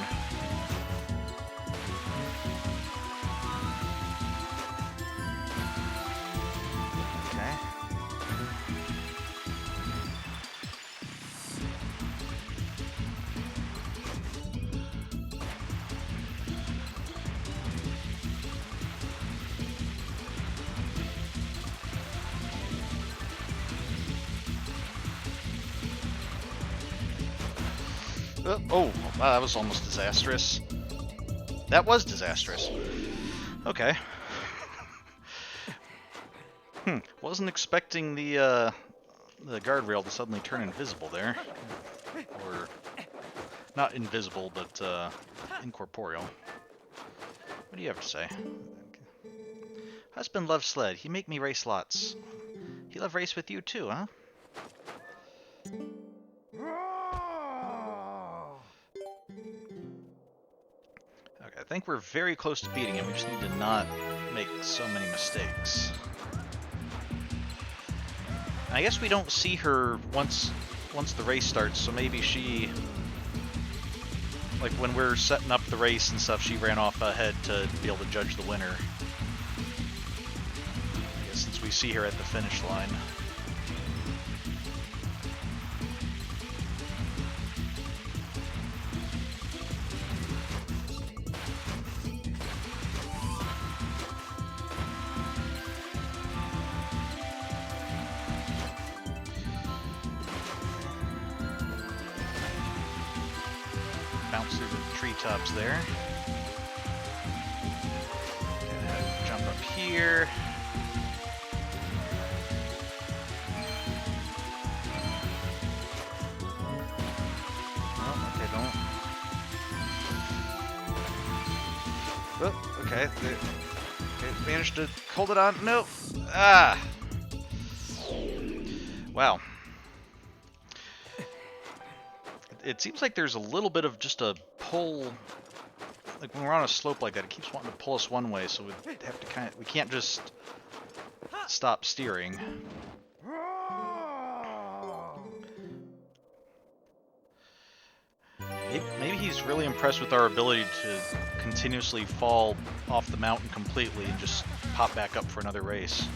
A: Oh, wow, that was almost disastrous. That was disastrous. Okay. Wasn't expecting the guardrail to suddenly turn invisible there. Or, not invisible, but incorporeal. What do you have to say? Husband loves sled. He make me race lots. He love race with you too, huh? Okay, I think we're very close to beating him. We just need to not make so many mistakes. I guess we don't see her once the race starts, so maybe she, like when we're setting up the race and stuff, she ran off ahead to be able to judge the winner. I guess since we see her at the finish line. through the treetops there. Gonna jump up here. Oh, okay, don't. Oh, okay. Okay, managed to hold it on. Nope. Ah. Wow. It seems like there's a little bit of just a pull. Like when we're on a slope like that, it keeps wanting to pull us one way, so we have to we can't just stop steering. Maybe he's really impressed with our ability to continuously fall off the mountain completely and just pop back up for another race.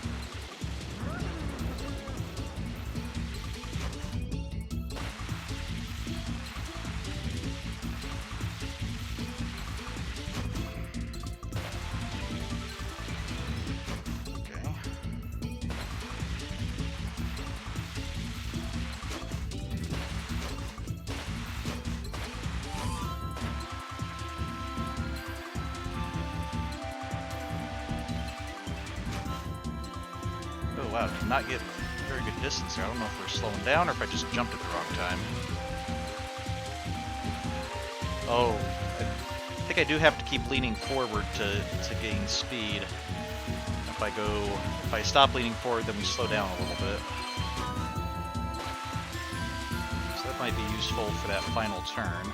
A: Wow, did not get very good distance there. I don't know if we're slowing down or if I just jumped at the wrong time. Oh, I think I do have to keep leaning forward to gain speed. If I stop leaning forward, then we slow down a little bit. So that might be useful for that final turn.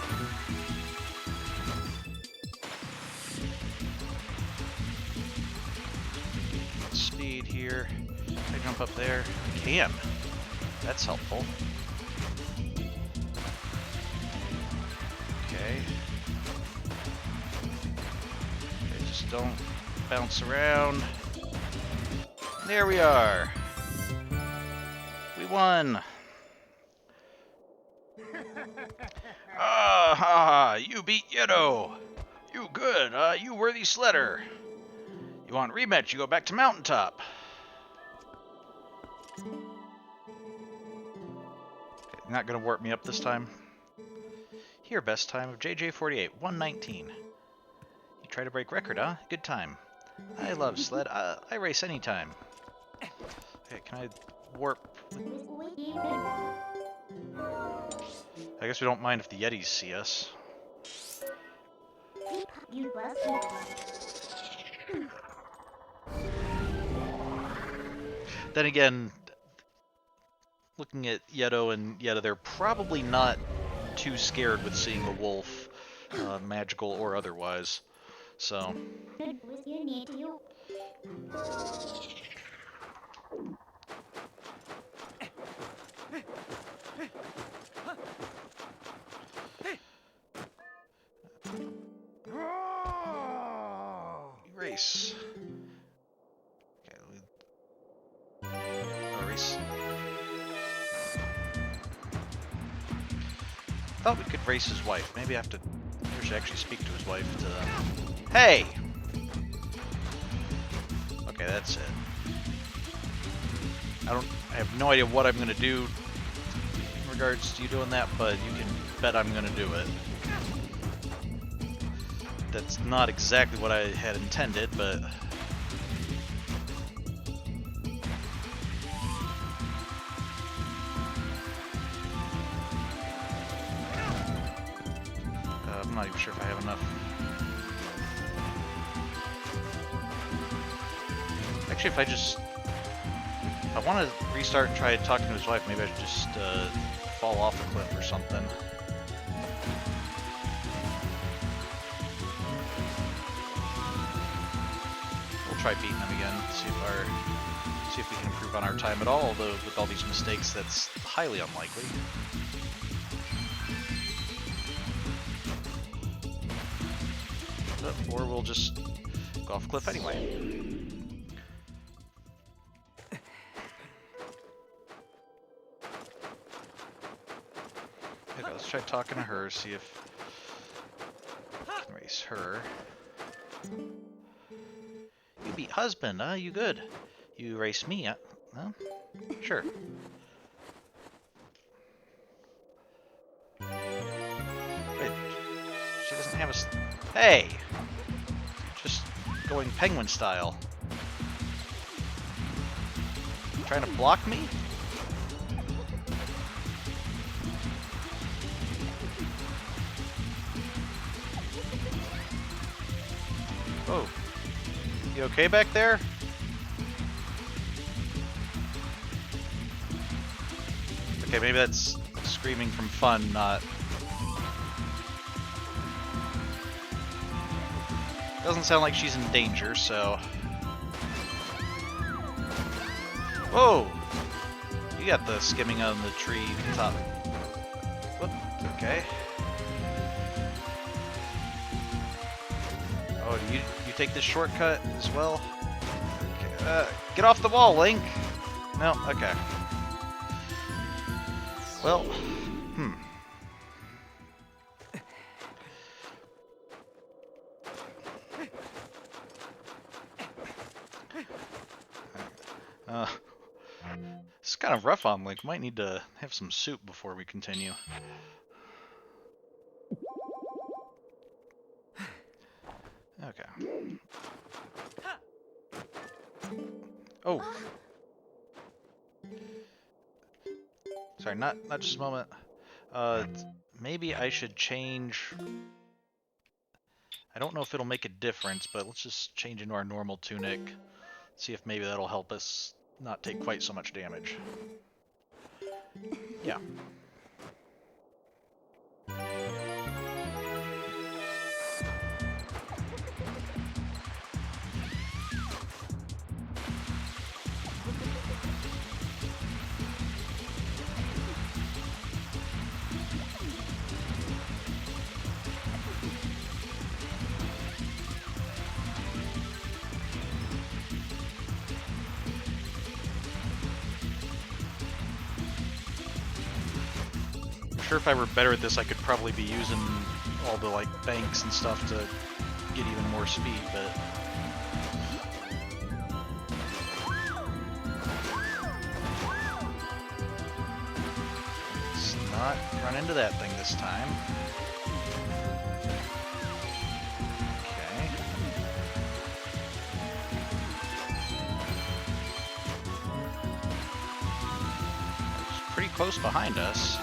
A: Speed here. Can I jump up there? I can. That's helpful. Okay. Just don't bounce around. There we are. We won. Ah, you beat Yeto. You good. You worthy sledder. You want rematch? You go back to Mountaintop. Not gonna warp me up this time. Here, best time of JJ48, 1:19. You try to break record, huh? Good time. I love sled. I race anytime. Okay, can I warp? I guess we don't mind if the Yetis see us. Then again, looking at Yeto and Yeta, they're probably not too scared with seeing a wolf, magical or otherwise. So. Race. Okay, race. I thought we could race his wife. Maybe I have to. Maybe I should actually speak to his wife to. Hey! Okay, that's it. I have no idea what I'm gonna do in regards to you doing that, but you can bet I'm gonna do it. That's not exactly what I had intended, but. I'm not even sure if I have enough. Actually, if I want to restart and try talking to his wife, maybe I should just fall off a cliff or something. We'll try beating him again, see if we can improve on our time at all, although with all these mistakes, that's highly unlikely. Or we'll just go off a cliff anyway. Okay, let's try talking to her, see if I can race her. You beat husband, huh? You good. You race me, huh? Well, sure. have a... Hey! Just going penguin style. Trying to block me? Oh. You okay back there? Okay, maybe that's screaming from fun, not... Doesn't sound like she's in danger, so... Whoa! You got the skimming on the tree top. Whoop, okay. Oh, do you take this shortcut as well? Okay, get off the wall, Link! No, okay. Well, it's kind of rough on Link. Might need to have some soup before we continue. Okay. Oh. Sorry, not just a moment. Maybe I should change... I don't know if it'll make a difference, but let's just change into our normal tunic. See if maybe that'll help us not take quite so much damage. Yeah. Sure, if I were better at this, I could probably be using all the like banks and stuff to get even more speed, but let's not run into that thing this time. Okay. It's pretty close behind us.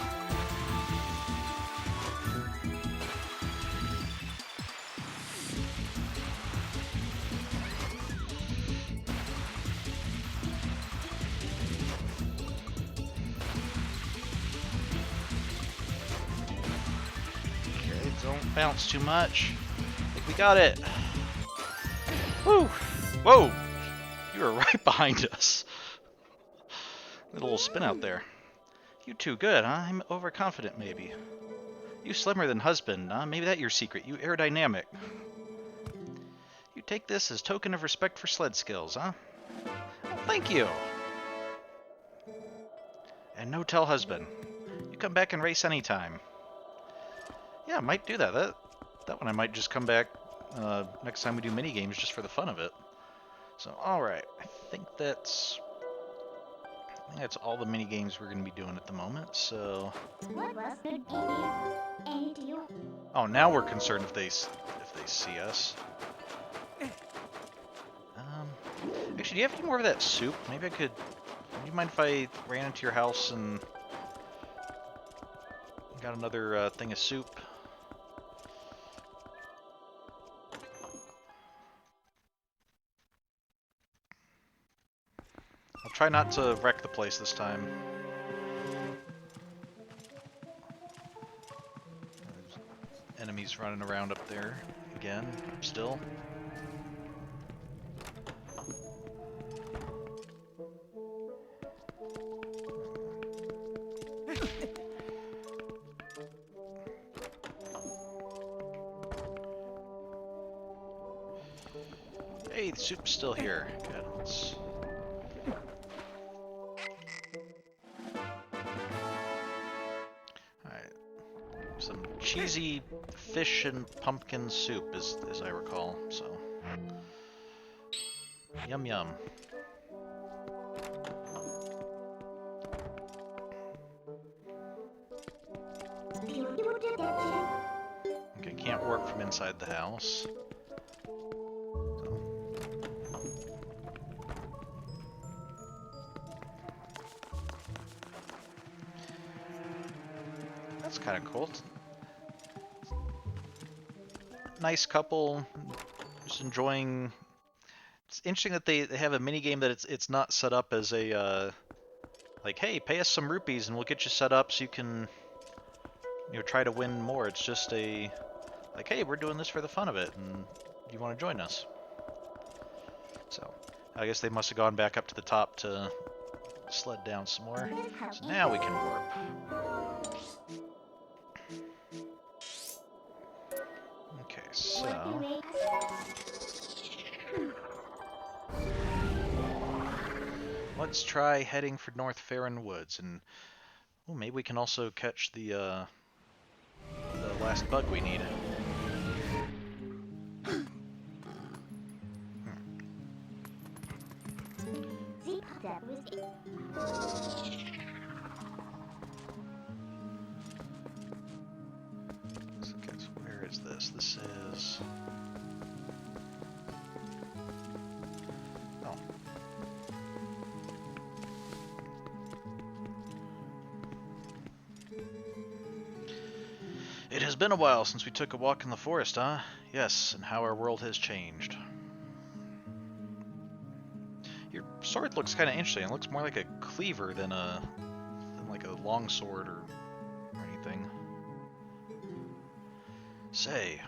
A: Don't bounce too much. I think we got it. Woo! Whoa! You were right behind us. A little spin out there. You too good, huh? I'm overconfident, maybe. You slimmer than husband, huh? Maybe that your secret. You aerodynamic. You take this as token of respect for sled skills, huh? Well, thank you. And no tell husband. You come back and race anytime. Yeah, I might do that. That one I might just come back next time we do mini games just for the fun of it. So, all right, I think that's all the mini games we're going to be doing at the moment. So,
B: What was the game? And you?
A: Oh, now we're concerned if they see us. Actually, do you have any more of that soup? Maybe I could. Would you mind if I ran into your house and got another thing of soup? I'll try not to wreck the place this time. Enemies running around up there again, still. Hey, the soup's still here. Good, let's... Alright. Some cheesy fish and pumpkin soup, as I recall, so... Yum yum. Okay, can't work from inside. inside the house. That's kind of cool. Nice couple, just enjoying. It's interesting that they have a mini game that it's not set up as a like, hey, pay us some rupees and we'll get you set up so you can, try to win more. It's just a like, hey, we're doing this for the fun of it, and you want to join us. So I guess they must have gone back up to the top to sled down some more. So now we can warp. Okay, so let's try heading for North Farron Woods, and maybe we can also catch the last bug we need. Okay, so where is this? This is... Oh. It has been a while since we took a walk in the forest, huh? Yes, and how our world has changed. Your sword looks kind of interesting. It looks more like a cleaver than like a long sword or anything. Say,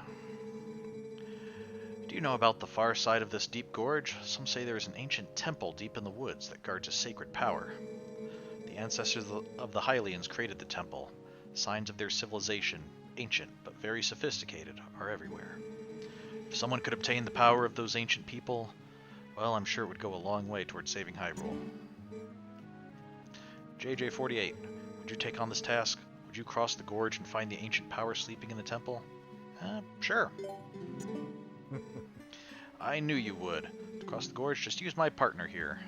A: do you know about the far side of this deep gorge? Some say there is an ancient temple deep in the woods that guards a sacred power. The ancestors of the Hylians created the temple. Signs of their civilization, ancient but very sophisticated, are everywhere. If someone could obtain the power of those ancient people, well, I'm sure it would go a long way towards saving Hyrule. JJ48, would you take on this task? Would you cross the gorge and find the ancient power sleeping in the temple? Sure. I knew you would. To cross the gorge, just use my partner here.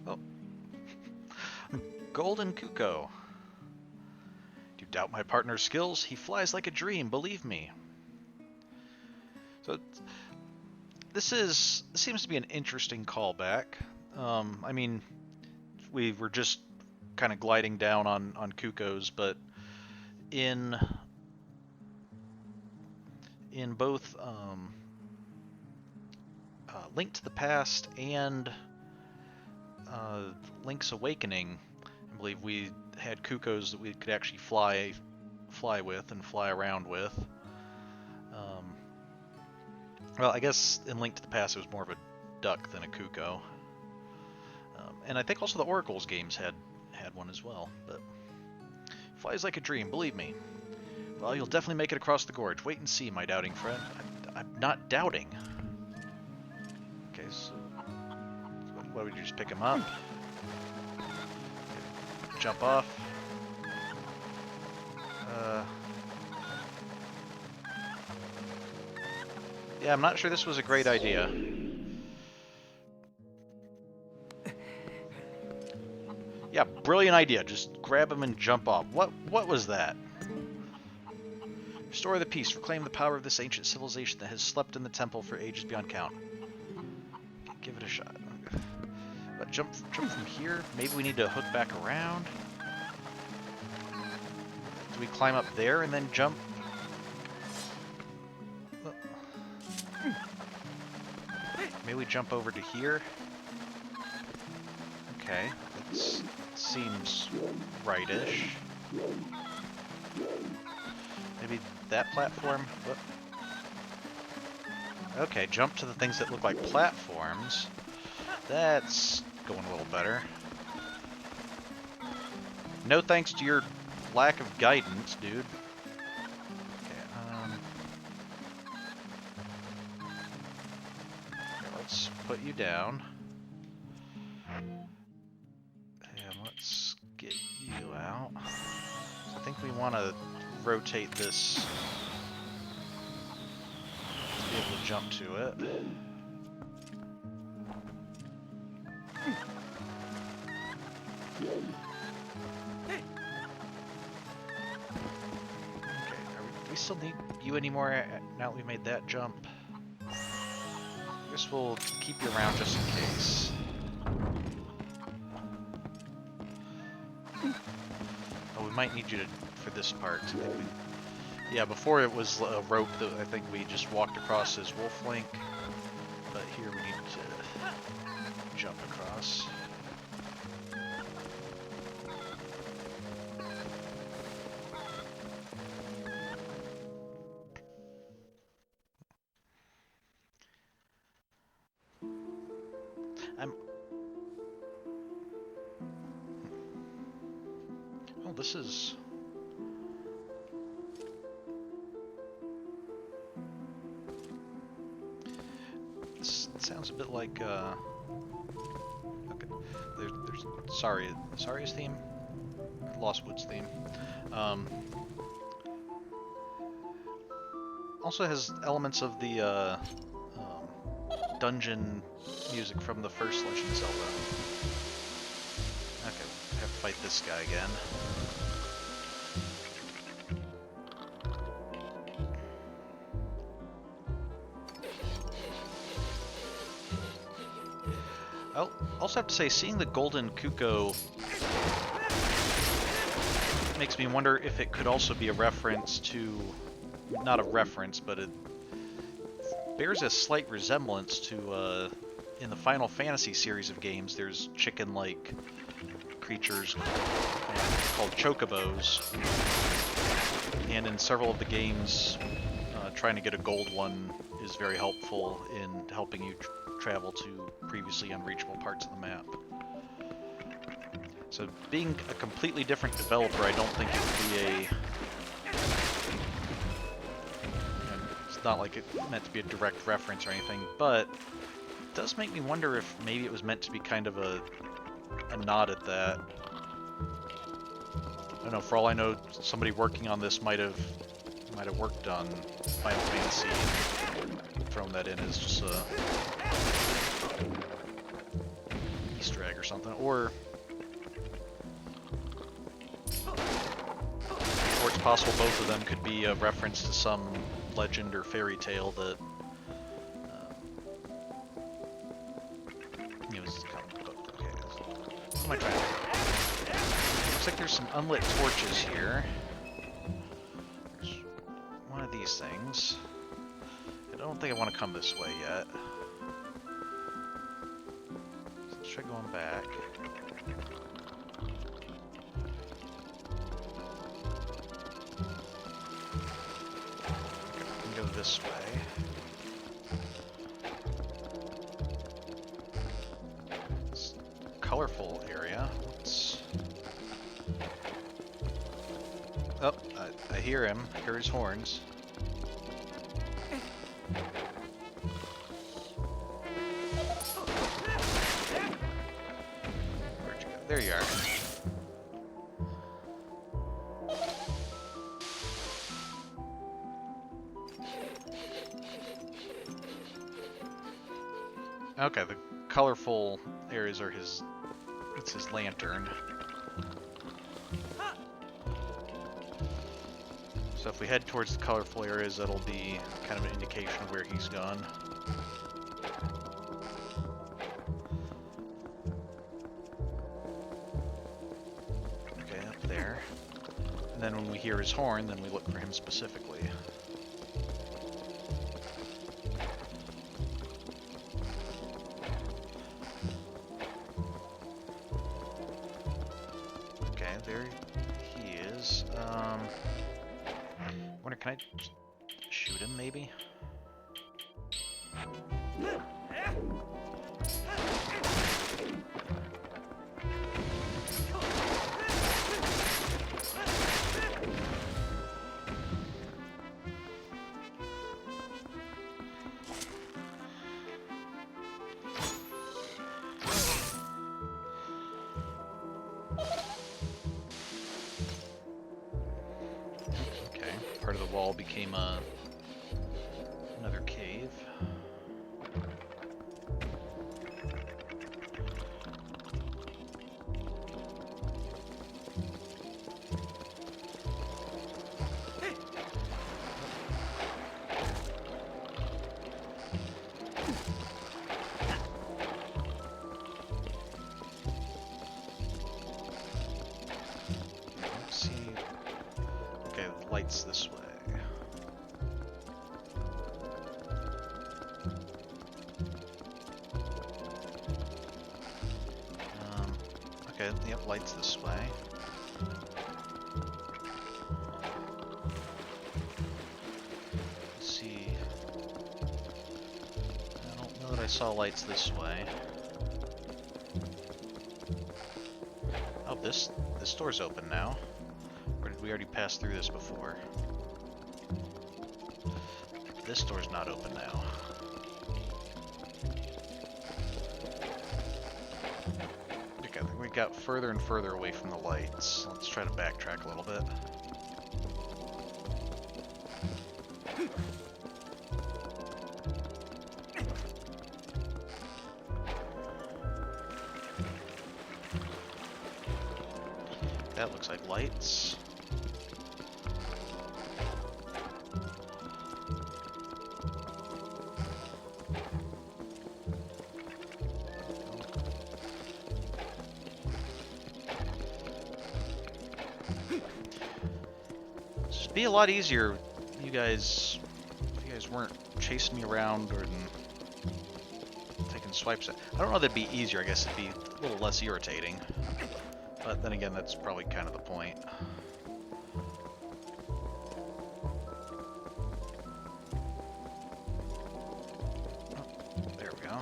A: Oh. Golden Kuko. Do you doubt my partner's skills? He flies like a dream, believe me. So, this seems to be an interesting callback. I mean, we were just kind of gliding down on Kuko's, but in both Link to the Past and Link's Awakening, I believe we had Kuko's that we could actually fly with and fly around with. Well, I guess in Link to the Past it was more of a duck than a Kuko. And I think also the Oracle's games had one as well. But flies like a dream, believe me. Well, you'll definitely make it across the gorge. Wait and see, my doubting friend. I'm not doubting. Okay, so what would you just pick him up? Jump off. Yeah, I'm not sure this was a great idea. Yeah, brilliant idea. Just grab him and jump off. What was that? Restore the peace. Reclaim the power of this ancient civilization that has slept in the temple for ages beyond count. Give it a shot. But jump from here? Maybe we need to hook back around? Do we climb up there and then jump? Maybe we jump over to here? Okay, that seems rightish. Maybe that platform? Whoop. Okay, jump to the things that look like platforms. That's going a little better. No thanks to your lack of guidance, dude. Okay, let's put you down. And let's get you out. I think we want to rotate this to be able to jump to it. still need you anymore now that we made that jump? I guess we'll keep you around just in case. Oh, we might need you for this part. Yeah, before it was a rope that I think we just walked across as wolf link, but here we need to jump across. Oh, this is... This sounds a bit like, okay, there's Sari's theme? Lost Woods theme. Also has elements of the, dungeon music from the first Legend of Zelda. Okay, I have to fight this guy again. I'll also have to say, seeing the golden Kuko makes me wonder if it could also be a reference to, not a reference, but it bears a slight resemblance to, in the Final Fantasy series of games, there's chicken-like creatures called chocobos, and in several of the games, trying to get a gold one is very helpful in helping you travel to previously unreachable parts of the map. So being a completely different developer, I don't think it would be a... It's not like it meant to be a direct reference or anything, but it does make me wonder if maybe it was meant to be kind of a nod at that. I don't know, for all I know, somebody working on this might have worked on Final Fantasy and thrown that in as just a Easter egg or something, or it's possible both of them could be a reference to some legend or fairy tale that is comic book. Okay, what am I trying to do? Looks like there's some unlit torches here. There's one of these things. I don't think I want to come this way yet. So let's try going back. Go this way. It's a colorful area. Let's... Oh, I hear him. I hear his horns. Where'd you go? There you are. Okay, the colorful areas are his... it's his lantern. So if we head towards the colorful areas, that'll be kind of an indication of where he's gone. Okay, up there. And then when we hear his horn, then we look for him specifically. There he is. Wonder, can I just shoot him, maybe? Part of the wall became another cave. lights this way. Okay, yep, lights this way. Let's see. I don't know that I saw lights this way. Oh, this door's open now. Or did we already pass through this before? This door's not open now. Okay, I think we got further and further away from the lights. Let's try to backtrack a little bit. That looks like lights. It'd be a lot easier if you guys weren't chasing me around or taking swipes at. I don't know that'd be easier. I guess it'd be a little less irritating. But then again, that's probably kind of the point. Oh, there we go.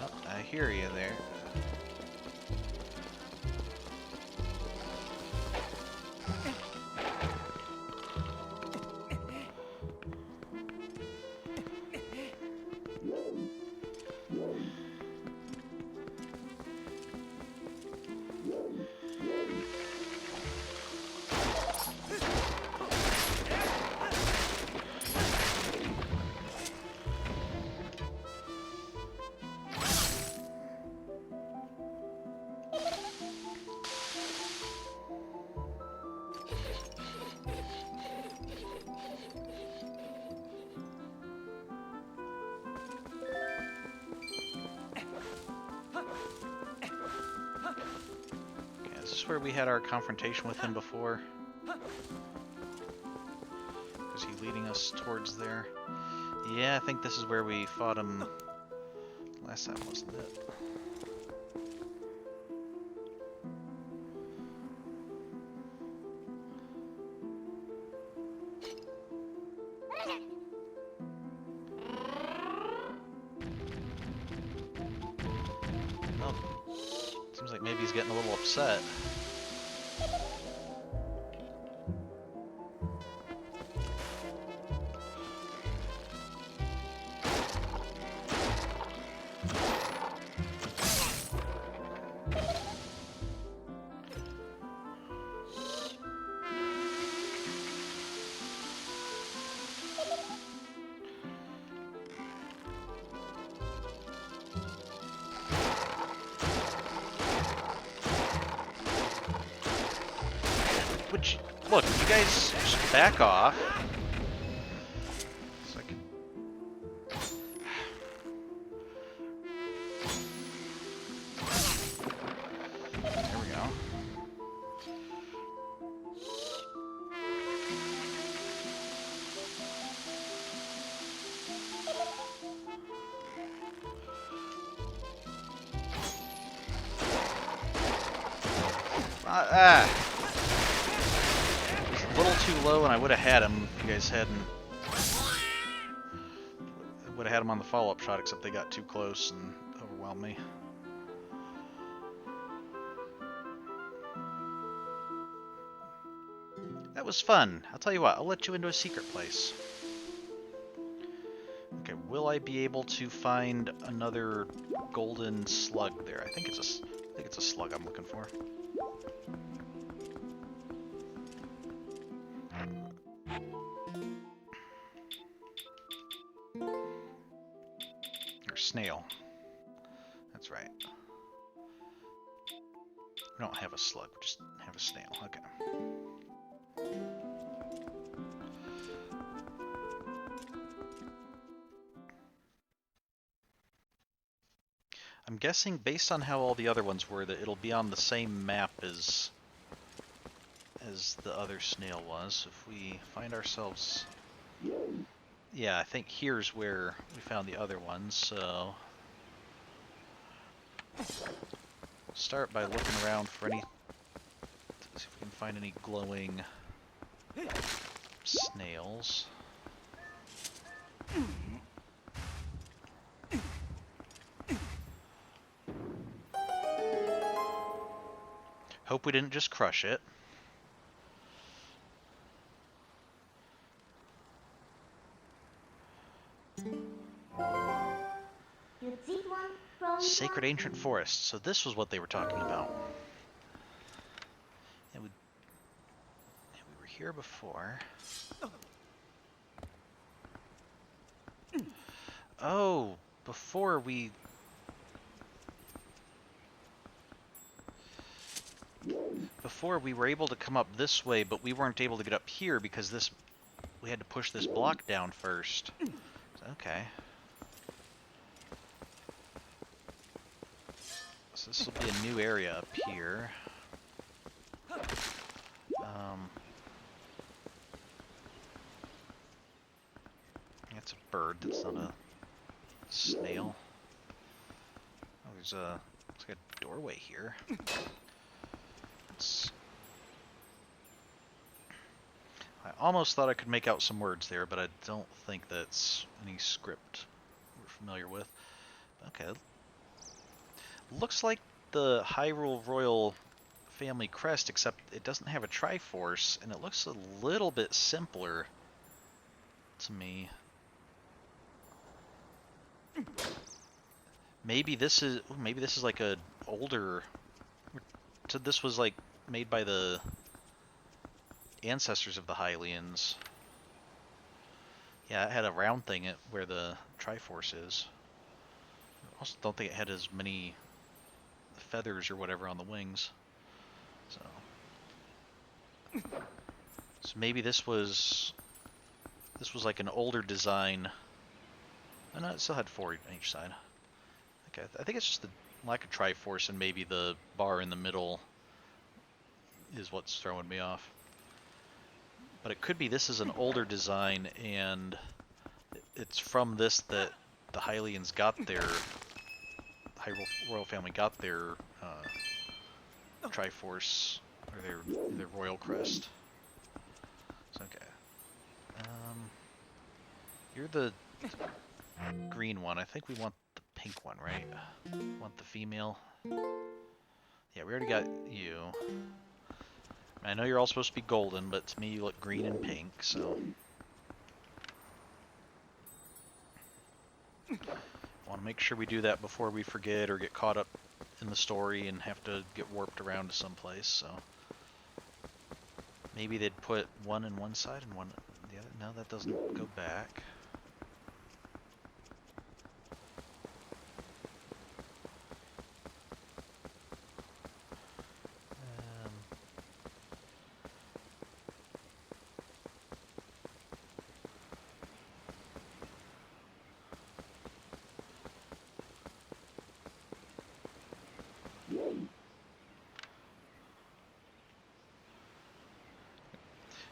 A: Oh, I hear you there. Is this where we had our confrontation with him before? Is he leading us towards there? Yeah, I think this is where we fought him last time, wasn't it? Seems like maybe he's getting a little upset. Look, you guys just back off. So I can... There we go. A little too low, and I would have had him if you guys hadn't. I would have had him on the follow-up shot, except they got too close and overwhelmed me. That was fun. I'll tell you what, I'll let you into a secret place. Okay, will I be able to find another golden slug there? I think it's a slug I'm looking for. Or snail. That's right. We don't have a slug, we just have a snail. Okay. I'm guessing, based on how all the other ones were, that it'll be on the same map as the other snail was. If we find ourselves... Yeah, I think here's where we found the other ones, so... Start by looking around for any... See if we can find any glowing snails. Hope we didn't just crush it. Sacred ancient forest. So this was what they were talking about. And we were here before. Oh, before we... Before we were able to come up this way, but we weren't able to get up here because this... We had to push this block down first. Okay. So this will be a new area up here. That's a bird, that's not a snail. Oh, there's a... Looks like a doorway here. I almost thought I could make out some words there, but I don't think that's any script we're familiar with. Okay. Looks like the Hyrule Royal Family crest, except it doesn't have a Triforce, and it looks a little bit simpler to me. Maybe this is like a older... So this was like made by the ancestors of the Hylians. Yeah, it had a round thing where the Triforce is. I also don't think it had as many feathers or whatever on the wings. So maybe this was like an older design. Oh no, it still had 4 on each side. Okay, I think it's just the lack of Triforce, and maybe the bar in the middle is what's throwing me off. But it could be this is an older design, and it's from this that the Hylians got their... Hyrule Royal Family got their Triforce, or their Royal Crest. So, okay. You're the green one. I think we want the pink one, right? Want the female? Yeah, we already got you. I know you're all supposed to be golden, but to me you look green and pink, so... I want to make sure we do that before we forget or get caught up in the story and have to get warped around to someplace, so... Maybe they'd put one in one side and one on the other. No, that doesn't go back.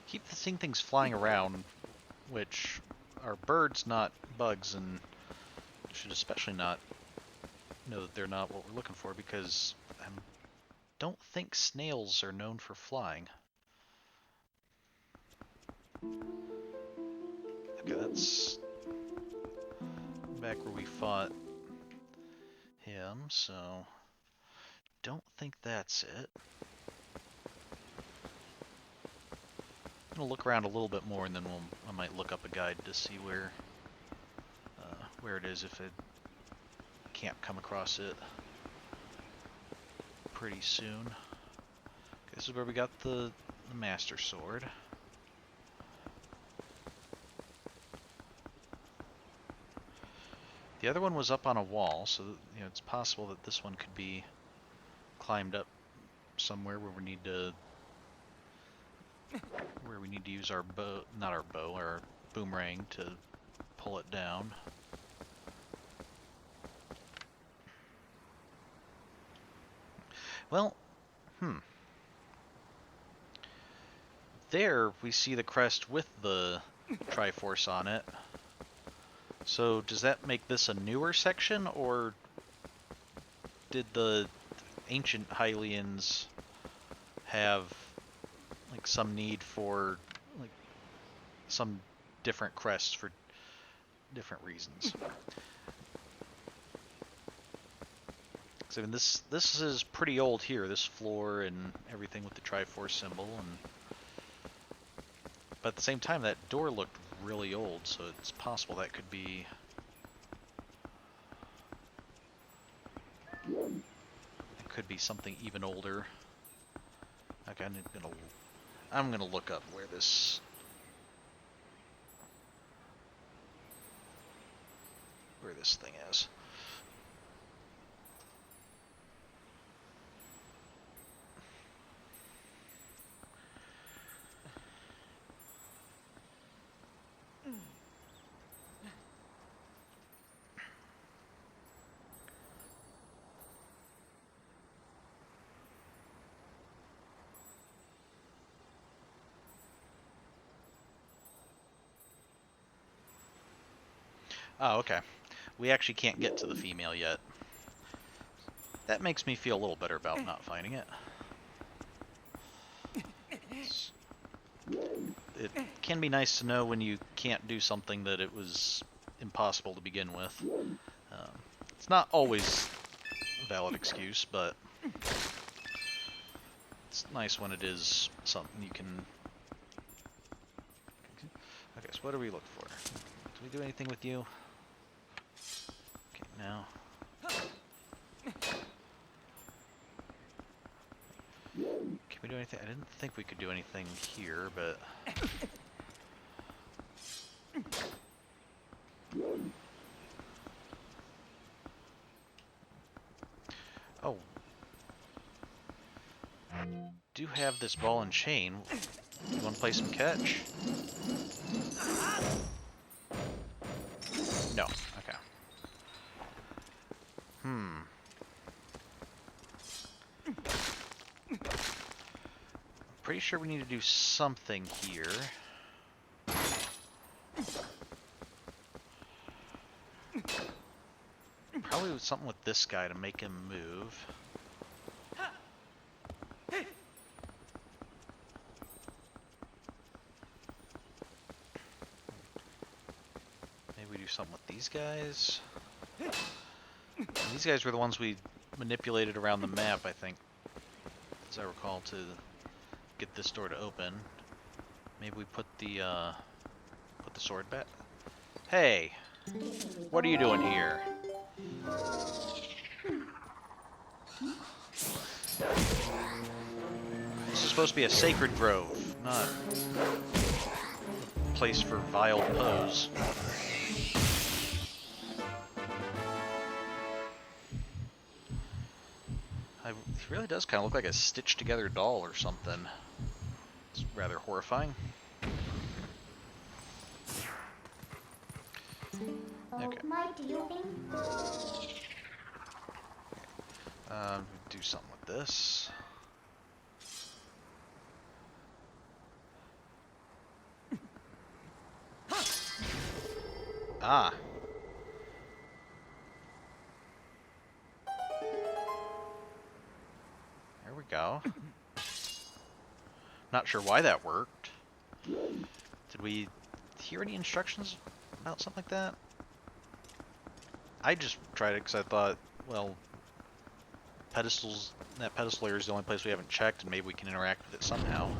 A: Keep seeing things flying around, which are birds, not bugs, and should especially not know that they're not what we're looking for, because I don't think snails are known for flying. Okay, that's back where we fought him, so don't think that's it. I'm gonna look around a little bit more, and then I might look up a guide to see where it is if I can't come across it pretty soon. Okay, this is where we got the Master Sword. The other one was up on a wall, so it's possible that this one could be climbed up somewhere where we need to use our bow, not our bow, our boomerang to pull it down. Well, there we see the crest with the Triforce on it. So does that make this a newer section, or did the ancient Hylians have like some need for like some different crests for different reasons? So, I mean, this is pretty old here, this floor and everything with the Triforce symbol, and but at the same time that door looked really old, so it's possible that could be something even older. Okay, I'm gonna look up where this thing is. Oh, okay. We actually can't get to the female yet. That makes me feel a little better about not finding it. It can be nice to know when you can't do something that it was impossible to begin with. It's not always a valid excuse, but it's nice when it is something you can... Okay, so what do we look for? Do we do anything with you? Okay, now... Can we do anything? I didn't think we could do anything here, but... Oh. Do have this ball and chain. You want to play some catch? No. Okay. Pretty sure we need to do something here. Probably something with this guy to make him move. Maybe we do something with these guys. And these guys were the ones we manipulated around the map, I think, as I recall, to get this door to open. Maybe we put the sword back. Hey, what are you doing here? This is supposed to be a sacred grove, not a place for vile pose. It really does kind of look like a stitched together doll or something. It's rather horrifying. Okay. Do something with this. Ah. There we go. Not sure why that worked. Did we hear any instructions about something like that? I just tried it because I thought, well, pedestals, that pedestal area is the only place we haven't checked, and maybe we can interact with it somehow.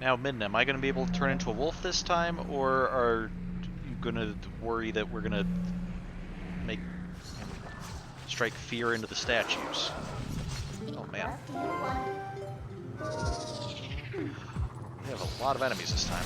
A: Now, Midna, am I going to be able to turn into a wolf this time, or are you going to worry that we're going to strike fear into the statues? Oh man. We have a lot of enemies this time.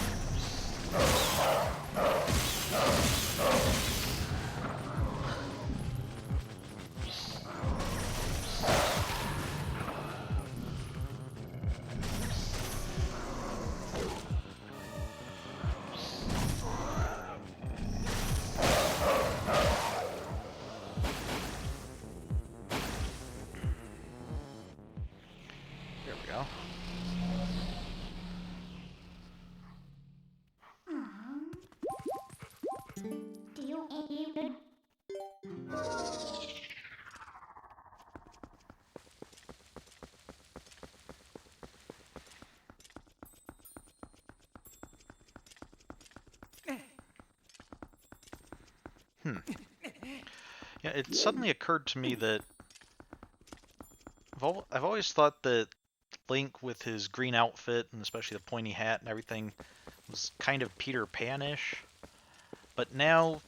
B: busted.
A: Hmm. Yeah, it suddenly occurred to me that I've always thought that Link with his green outfit and especially the pointy hat and everything was kind of Peter Pan-ish. But now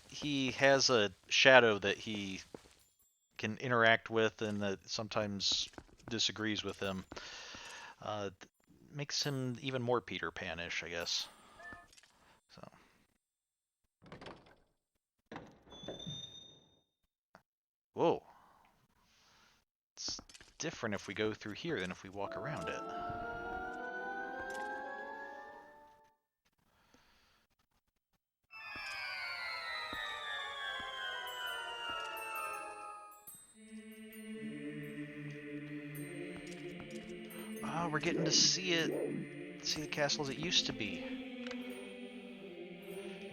A: he has a shadow that he can interact with and that sometimes disagrees with him. Uh, Makes him even more Peter Pan-ish, I guess. So, whoa, it's different if we go through here than if we walk around it. Oh, we're getting to see it. See the castle as it used to be.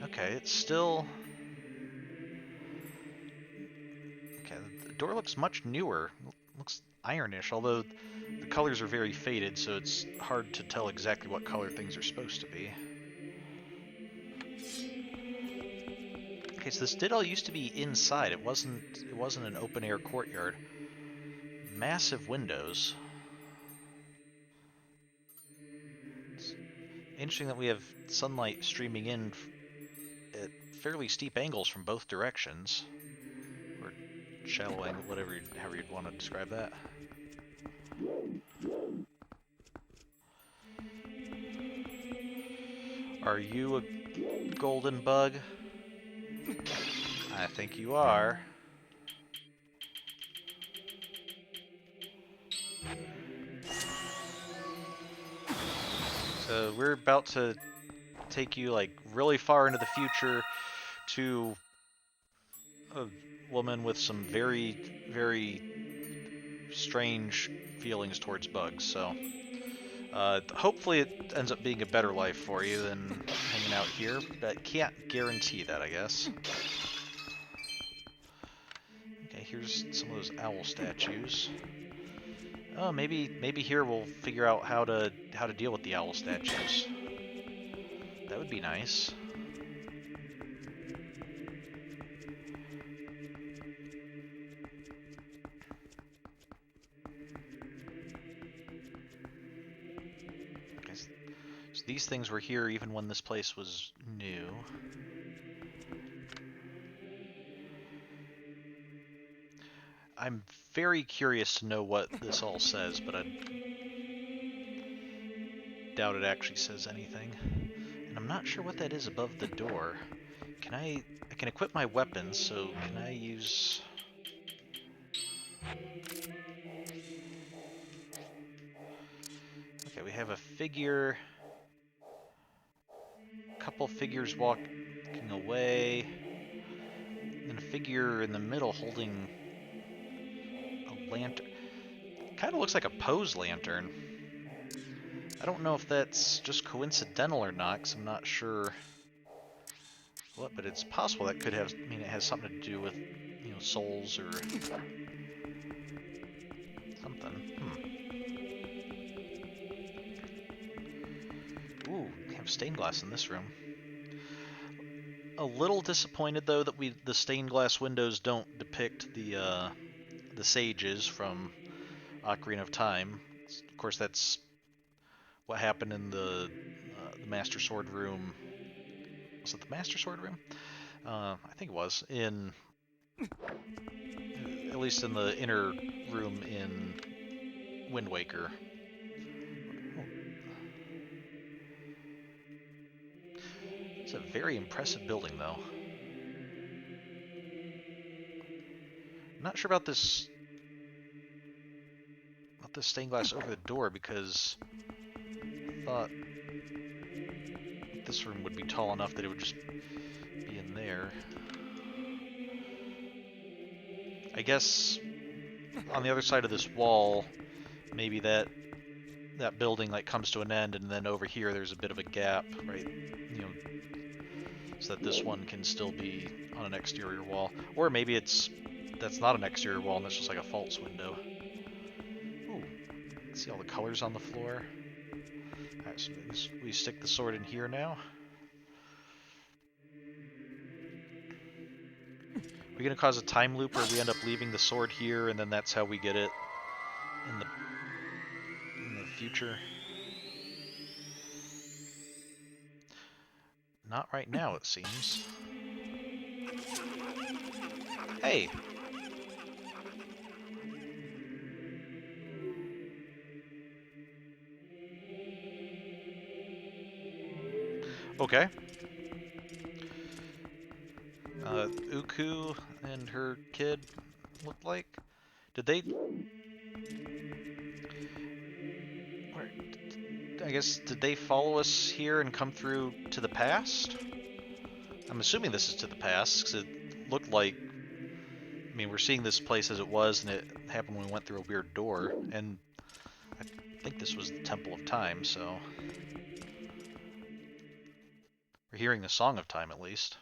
A: Okay, it's still... Okay, the door looks much newer. Looks ironish, although the colors are very faded, so it's hard to tell exactly what color things are supposed to be. Okay, so this did all used to be inside. It wasn't an open air courtyard. Massive windows. It's interesting that we have sunlight streaming in at fairly steep angles from both directions, or shallow angle, however you'd want to describe that. Are you a golden bug? I think you are. So we're about to take you like really far into the future to a woman with some very, very strange feelings towards bugs. So hopefully it ends up being a better life for you than hanging out here, but can't guarantee that, I guess. Okay, here's some of those owl statues. Oh, maybe here we'll figure out how to deal with the owl statues. That would be nice. Okay, so these things were here even when this place was new. I'm very curious to know what this all says, but I doubt it actually says anything. And I'm not sure what that is above the door. I can equip my weapons, so can I use... Okay, we have a figure, a couple figures walking away, and a figure in the middle holding a lantern. Kind of looks like a pose lantern. I don't know if that's just coincidental or not, because I'm not sure what, but it's possible that could have, I mean, it has something to do with, souls or something. Ooh, we have stained glass in this room. A little disappointed though that the stained glass windows don't depict the sages from Ocarina of Time. Of course, that's what happened in the Master Sword room. Was it the Master Sword room? I think it was in at least in the inner room in Wind Waker. Oh, it's a very impressive building, though. I'm not sure about this stained glass over the door because I thought this room would be tall enough that it would just be in there. I guess on the other side of this wall, maybe that building like comes to an end, and then over here there's a bit of a gap, right? You know, so that this one can still be on an exterior wall. Or maybe that's not an exterior wall and that's just like a false window. Ooh, see all the colors on the floor? Alright, so we stick the sword in here now. We're gonna cause a time loop where we end up leaving the sword here, and then that's how we get it in the future. Not right now, it seems. Hey! Okay. Uku and her kid looked like. Did they? Where, I guess did they follow us here and come through to the past? I'm assuming this is to the past because it looked like. I mean, we're seeing this place as it was, and it happened when we went through a weird door, and I think this was the Temple of Time, so we're hearing the Song of Time at least.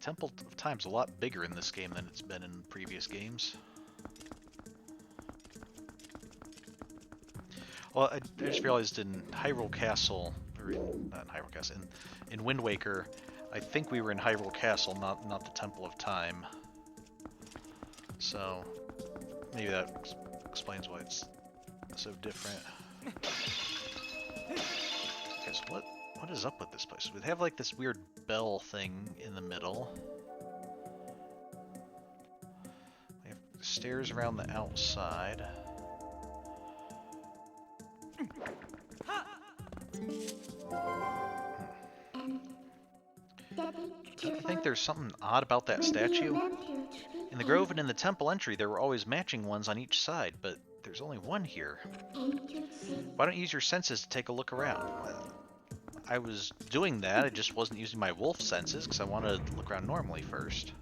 A: Temple of Time's a lot bigger in this game than it's been in previous games. Well, I just realized in Hyrule Castle, or not in Hyrule Castle, in Wind Waker, I think we were in Hyrule Castle, not the Temple of Time. So maybe that explains why it's so different. Okay, so what is up with this place? We have like this weird bell thing in the middle. We have stairs around the outside. I think there's something odd about that statue. In the grove and in the temple entry, there were always matching ones on each side, but there's only one here. Why don't you use your senses to take a look around? I was doing that, I just wasn't using my wolf senses because I wanted to look around normally first.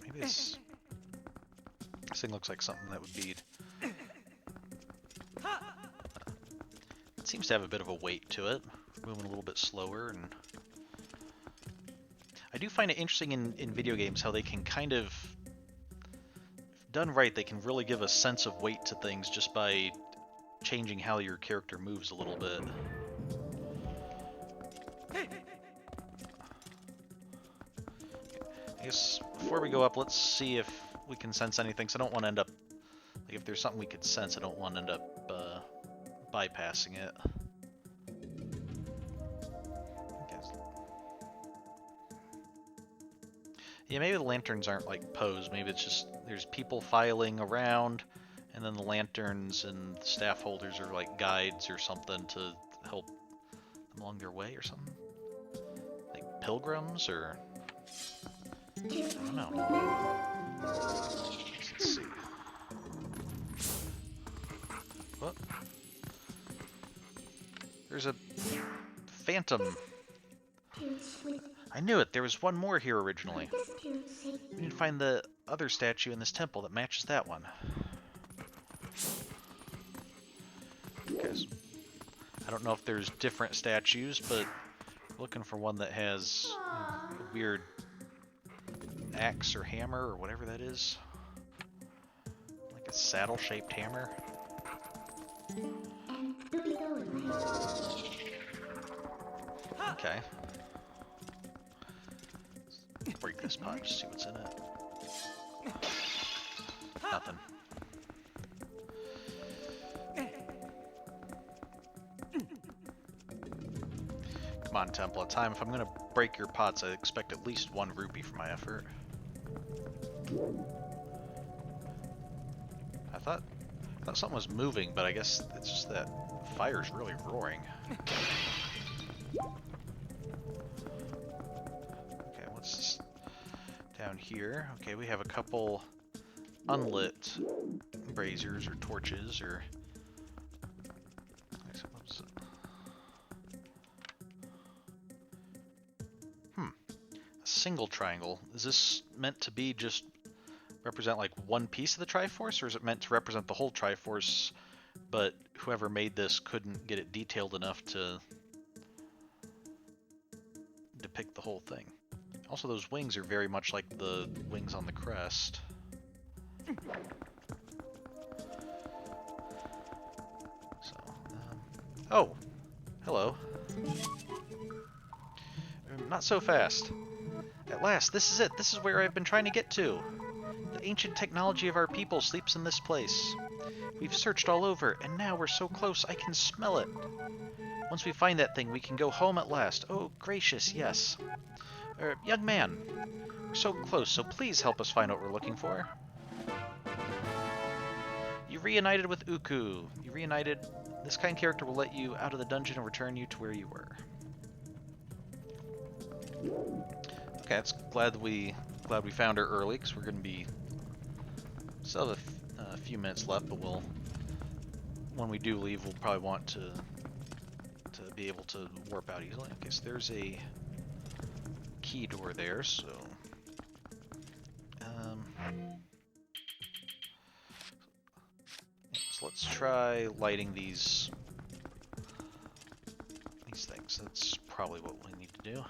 A: Maybe this thing looks like something that would be... It seems to have a bit of a weight to it, moving a little bit slower, and I do find it interesting in video games how they can kind of, if done right, they can really give a sense of weight to things just by changing how your character moves a little bit. I guess before we go up, let's see if we can sense anything, so I don't want to end up, like if there's something we could sense, I don't want to end up bypassing it. Yeah, maybe the lanterns aren't like posed. Maybe it's just there's people filing around, and then the lanterns and the staff holders are like guides or something to help them along their way or something. Like pilgrims or I don't know. Let's see. What? There's a phantom. I knew it. There was one more here originally. We need to find the other statue in this temple that matches that one. Okay, so I don't know if there's different statues, but looking for one that has a weird axe or hammer or whatever that is. Like a saddle-shaped hammer. Okay. Let's break this pot, just see what's in it. Nothing. Come on, Temple of Time. If I'm gonna break your pots, I expect at least 1 rupee for my effort. I thought... I thought something was moving, but I guess it's just that fire's really roaring. Okay, what's this down here? Okay, we have a couple unlit braziers or torches or... A single triangle. Is this meant to be just represent like one piece of the Triforce, or is it meant to represent the whole Triforce, but whoever made this couldn't get it detailed enough to depict the whole thing? Also, those wings are very much like the wings on the crest. So, oh, hello. Not so fast. At last, this is it. This is where I've been trying to get to. The ancient technology of our people sleeps in this place. We've searched all over, and now we're so close I can smell it. Once we find that thing, we can go home at last. Oh, gracious, yes. Young man, we're so close, so please help us find what we're looking for. You reunited with Uku. You reunited. This kind character will let you out of the dungeon and return you to where you were. Okay, it's glad we found her early, because we're going to be still have a few minutes left, but when we do leave, we'll probably want to be able to warp out easily. I guess there's a key door there, so so let's try lighting these things. That's probably what we need to do.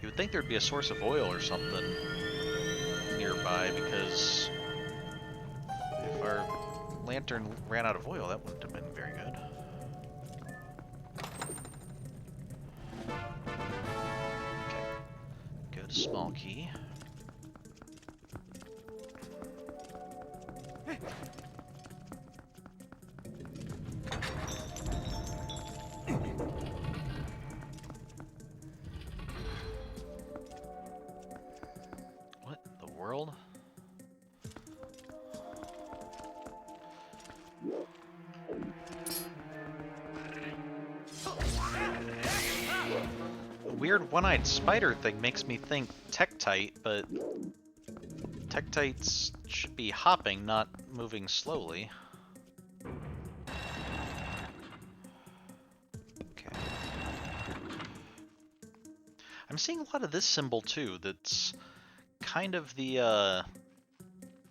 A: You would think there'd be a source of oil or something nearby, because if our lantern ran out of oil, that wouldn't have been very good. Okay, good, small key. Weird one-eyed spider thing makes me think Tektite, but Tektites should be hopping, not moving slowly. Okay. I'm seeing a lot of this symbol too. That's kind of the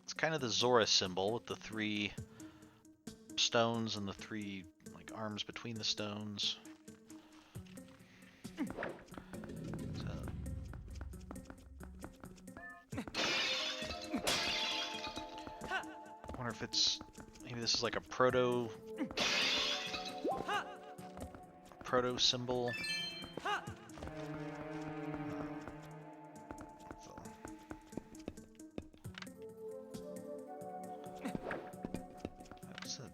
A: it's kind of the Zora symbol with the 3 stones and the 3 like arms between the stones. I wonder if it's maybe this is like a proto symbol. That's it.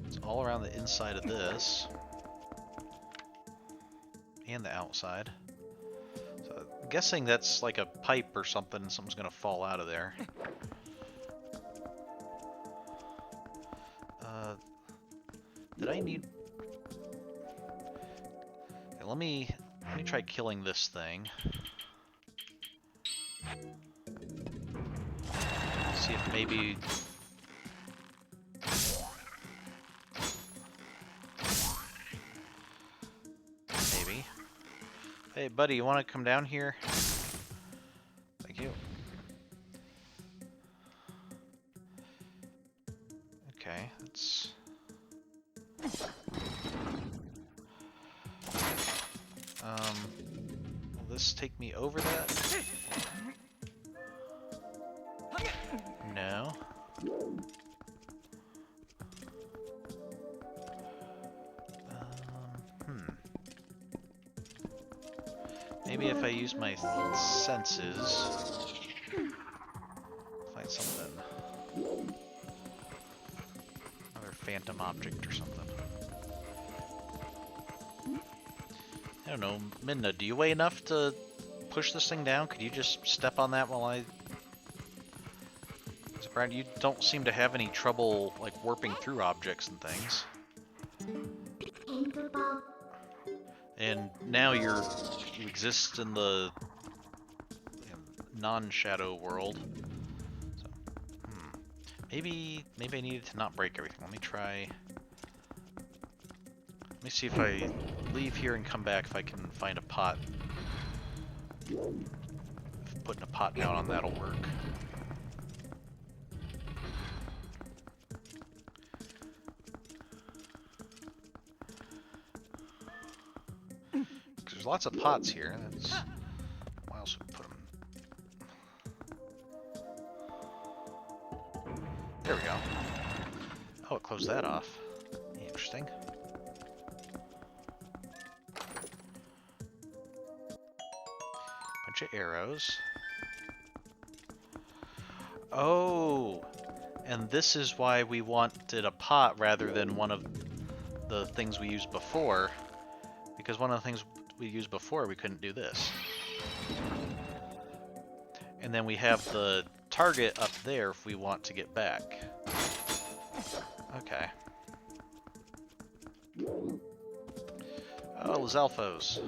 A: It's all around the inside of this and the outside. So I'm guessing that's like a pipe or something, and something's gonna fall out of there. Did I need... Okay, let me try killing this thing. See if maybe... Maybe. Hey buddy, you want to come down here? Thank you. Okay, that's... Will this take me over that? No. Maybe if I use my senses, find something. Another phantom object or something. I don't know, Minna, do you weigh enough to push this thing down? Could you just step on that while I So, Brian, you don't seem to have any trouble, like, warping through objects and things. And now you exist in the non-shadow world. So, maybe I needed to not break everything. Let me try. Let me see if I leave here and come back if I can find a pot. If putting a pot down on that'll work. Because there's lots of pots here. That's why else would put them. There we go. Oh, it closed that off. Interesting. Bunch of arrows. Oh, and this is why we wanted a pot rather than one of the things we used before. Because one of the things we used before, we couldn't do this. And then we have the target up there if we want to get back. Okay. Oh, Lizalfos.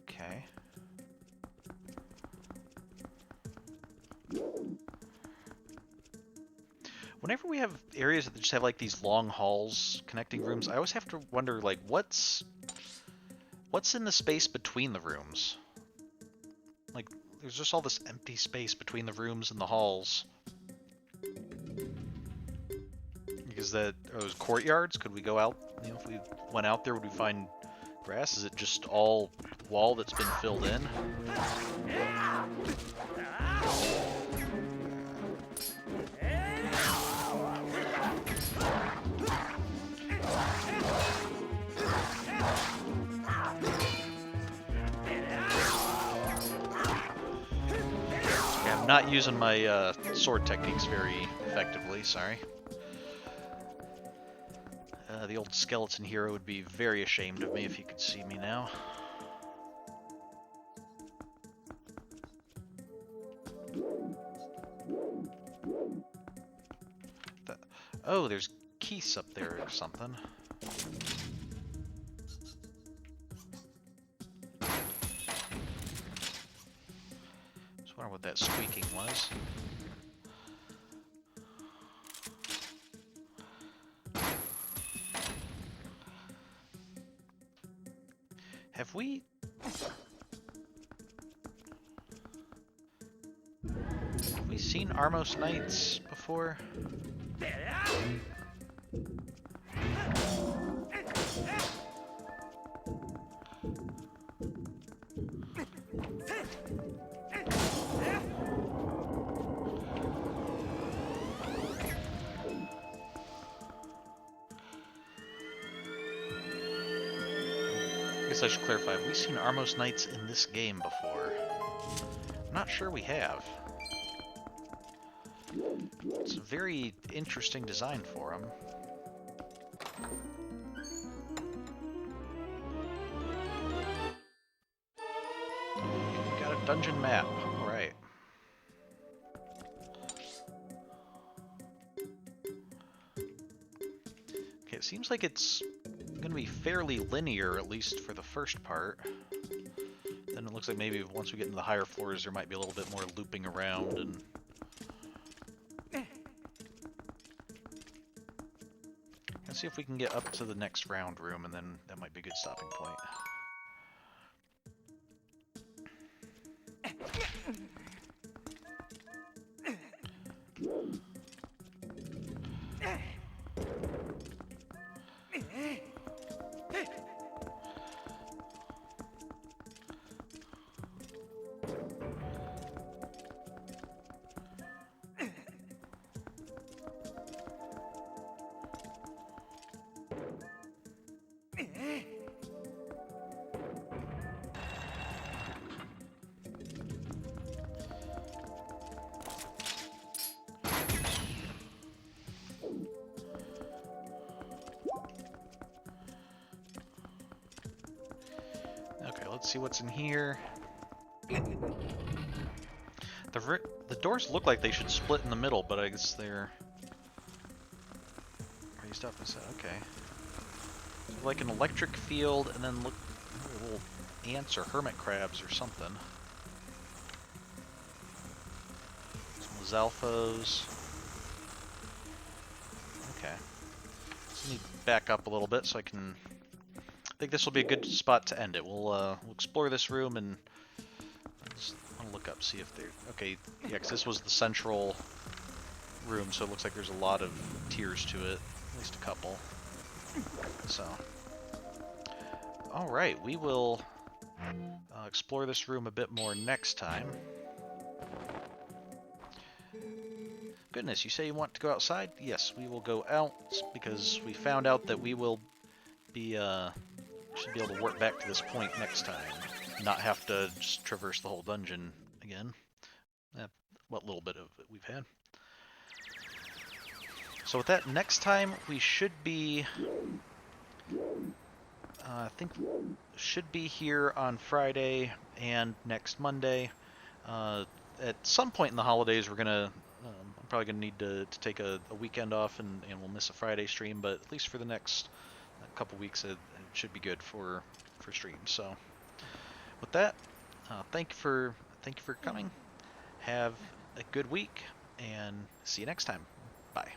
A: Okay. Whenever we have areas that just have like these long halls connecting rooms, I always have to wonder like what's in the space between the rooms? Like there's just all this empty space between the rooms and the halls. Are those courtyards? Could we go out? You know, if we went out there, would we find grass? Is it just all wall that's been filled in? Yeah, I'm not using my sword techniques very effectively, sorry. The old skeleton hero would be very ashamed of me if he could see me now. Oh, there's geese up there or something. Just wonder what that squeaking was. Have we seen Armos Knights before? I guess I should clarify, have we seen Armos Knights in this game before? I'm not sure we have. It's a very interesting design for them. We've got a dungeon map, alright. Okay, it seems like it's going to be fairly linear, at least for the first part. Then it looks like maybe once we get into the higher floors, there might be a little bit more looping around and... Let's see if we can get up to the next round room, and then that might be a good stopping point. Let's see what's in here. The doors look like they should split in the middle, but I guess they're raised up. Is that okay? Like an electric field, and then look, little ants or hermit crabs or something. Some Zalphos. Okay. So let me back up a little bit so I can. I think this will be a good spot to end it. We'll explore this room and just want to look up, see if there. Okay, yeah, because this was the central room, so it looks like there's a lot of tiers to it, at least a couple. So, all right, we will explore this room a bit more next time. Goodness, you say you want to go outside? Yes, we will go out because we found out that we will be should be able to warp back to this point next time, not have to just traverse the whole dungeon again. What little bit of it we've had. So with that, next time we should be, I think, should be here on Friday and next Monday. At some point in the holidays, we're gonna, I'm probably gonna need to take a weekend off, and we'll miss a Friday stream. But at least for the next couple weeks, it should be good for streams. So with that, thank you for coming. Have a good week, and see you next time. Bye.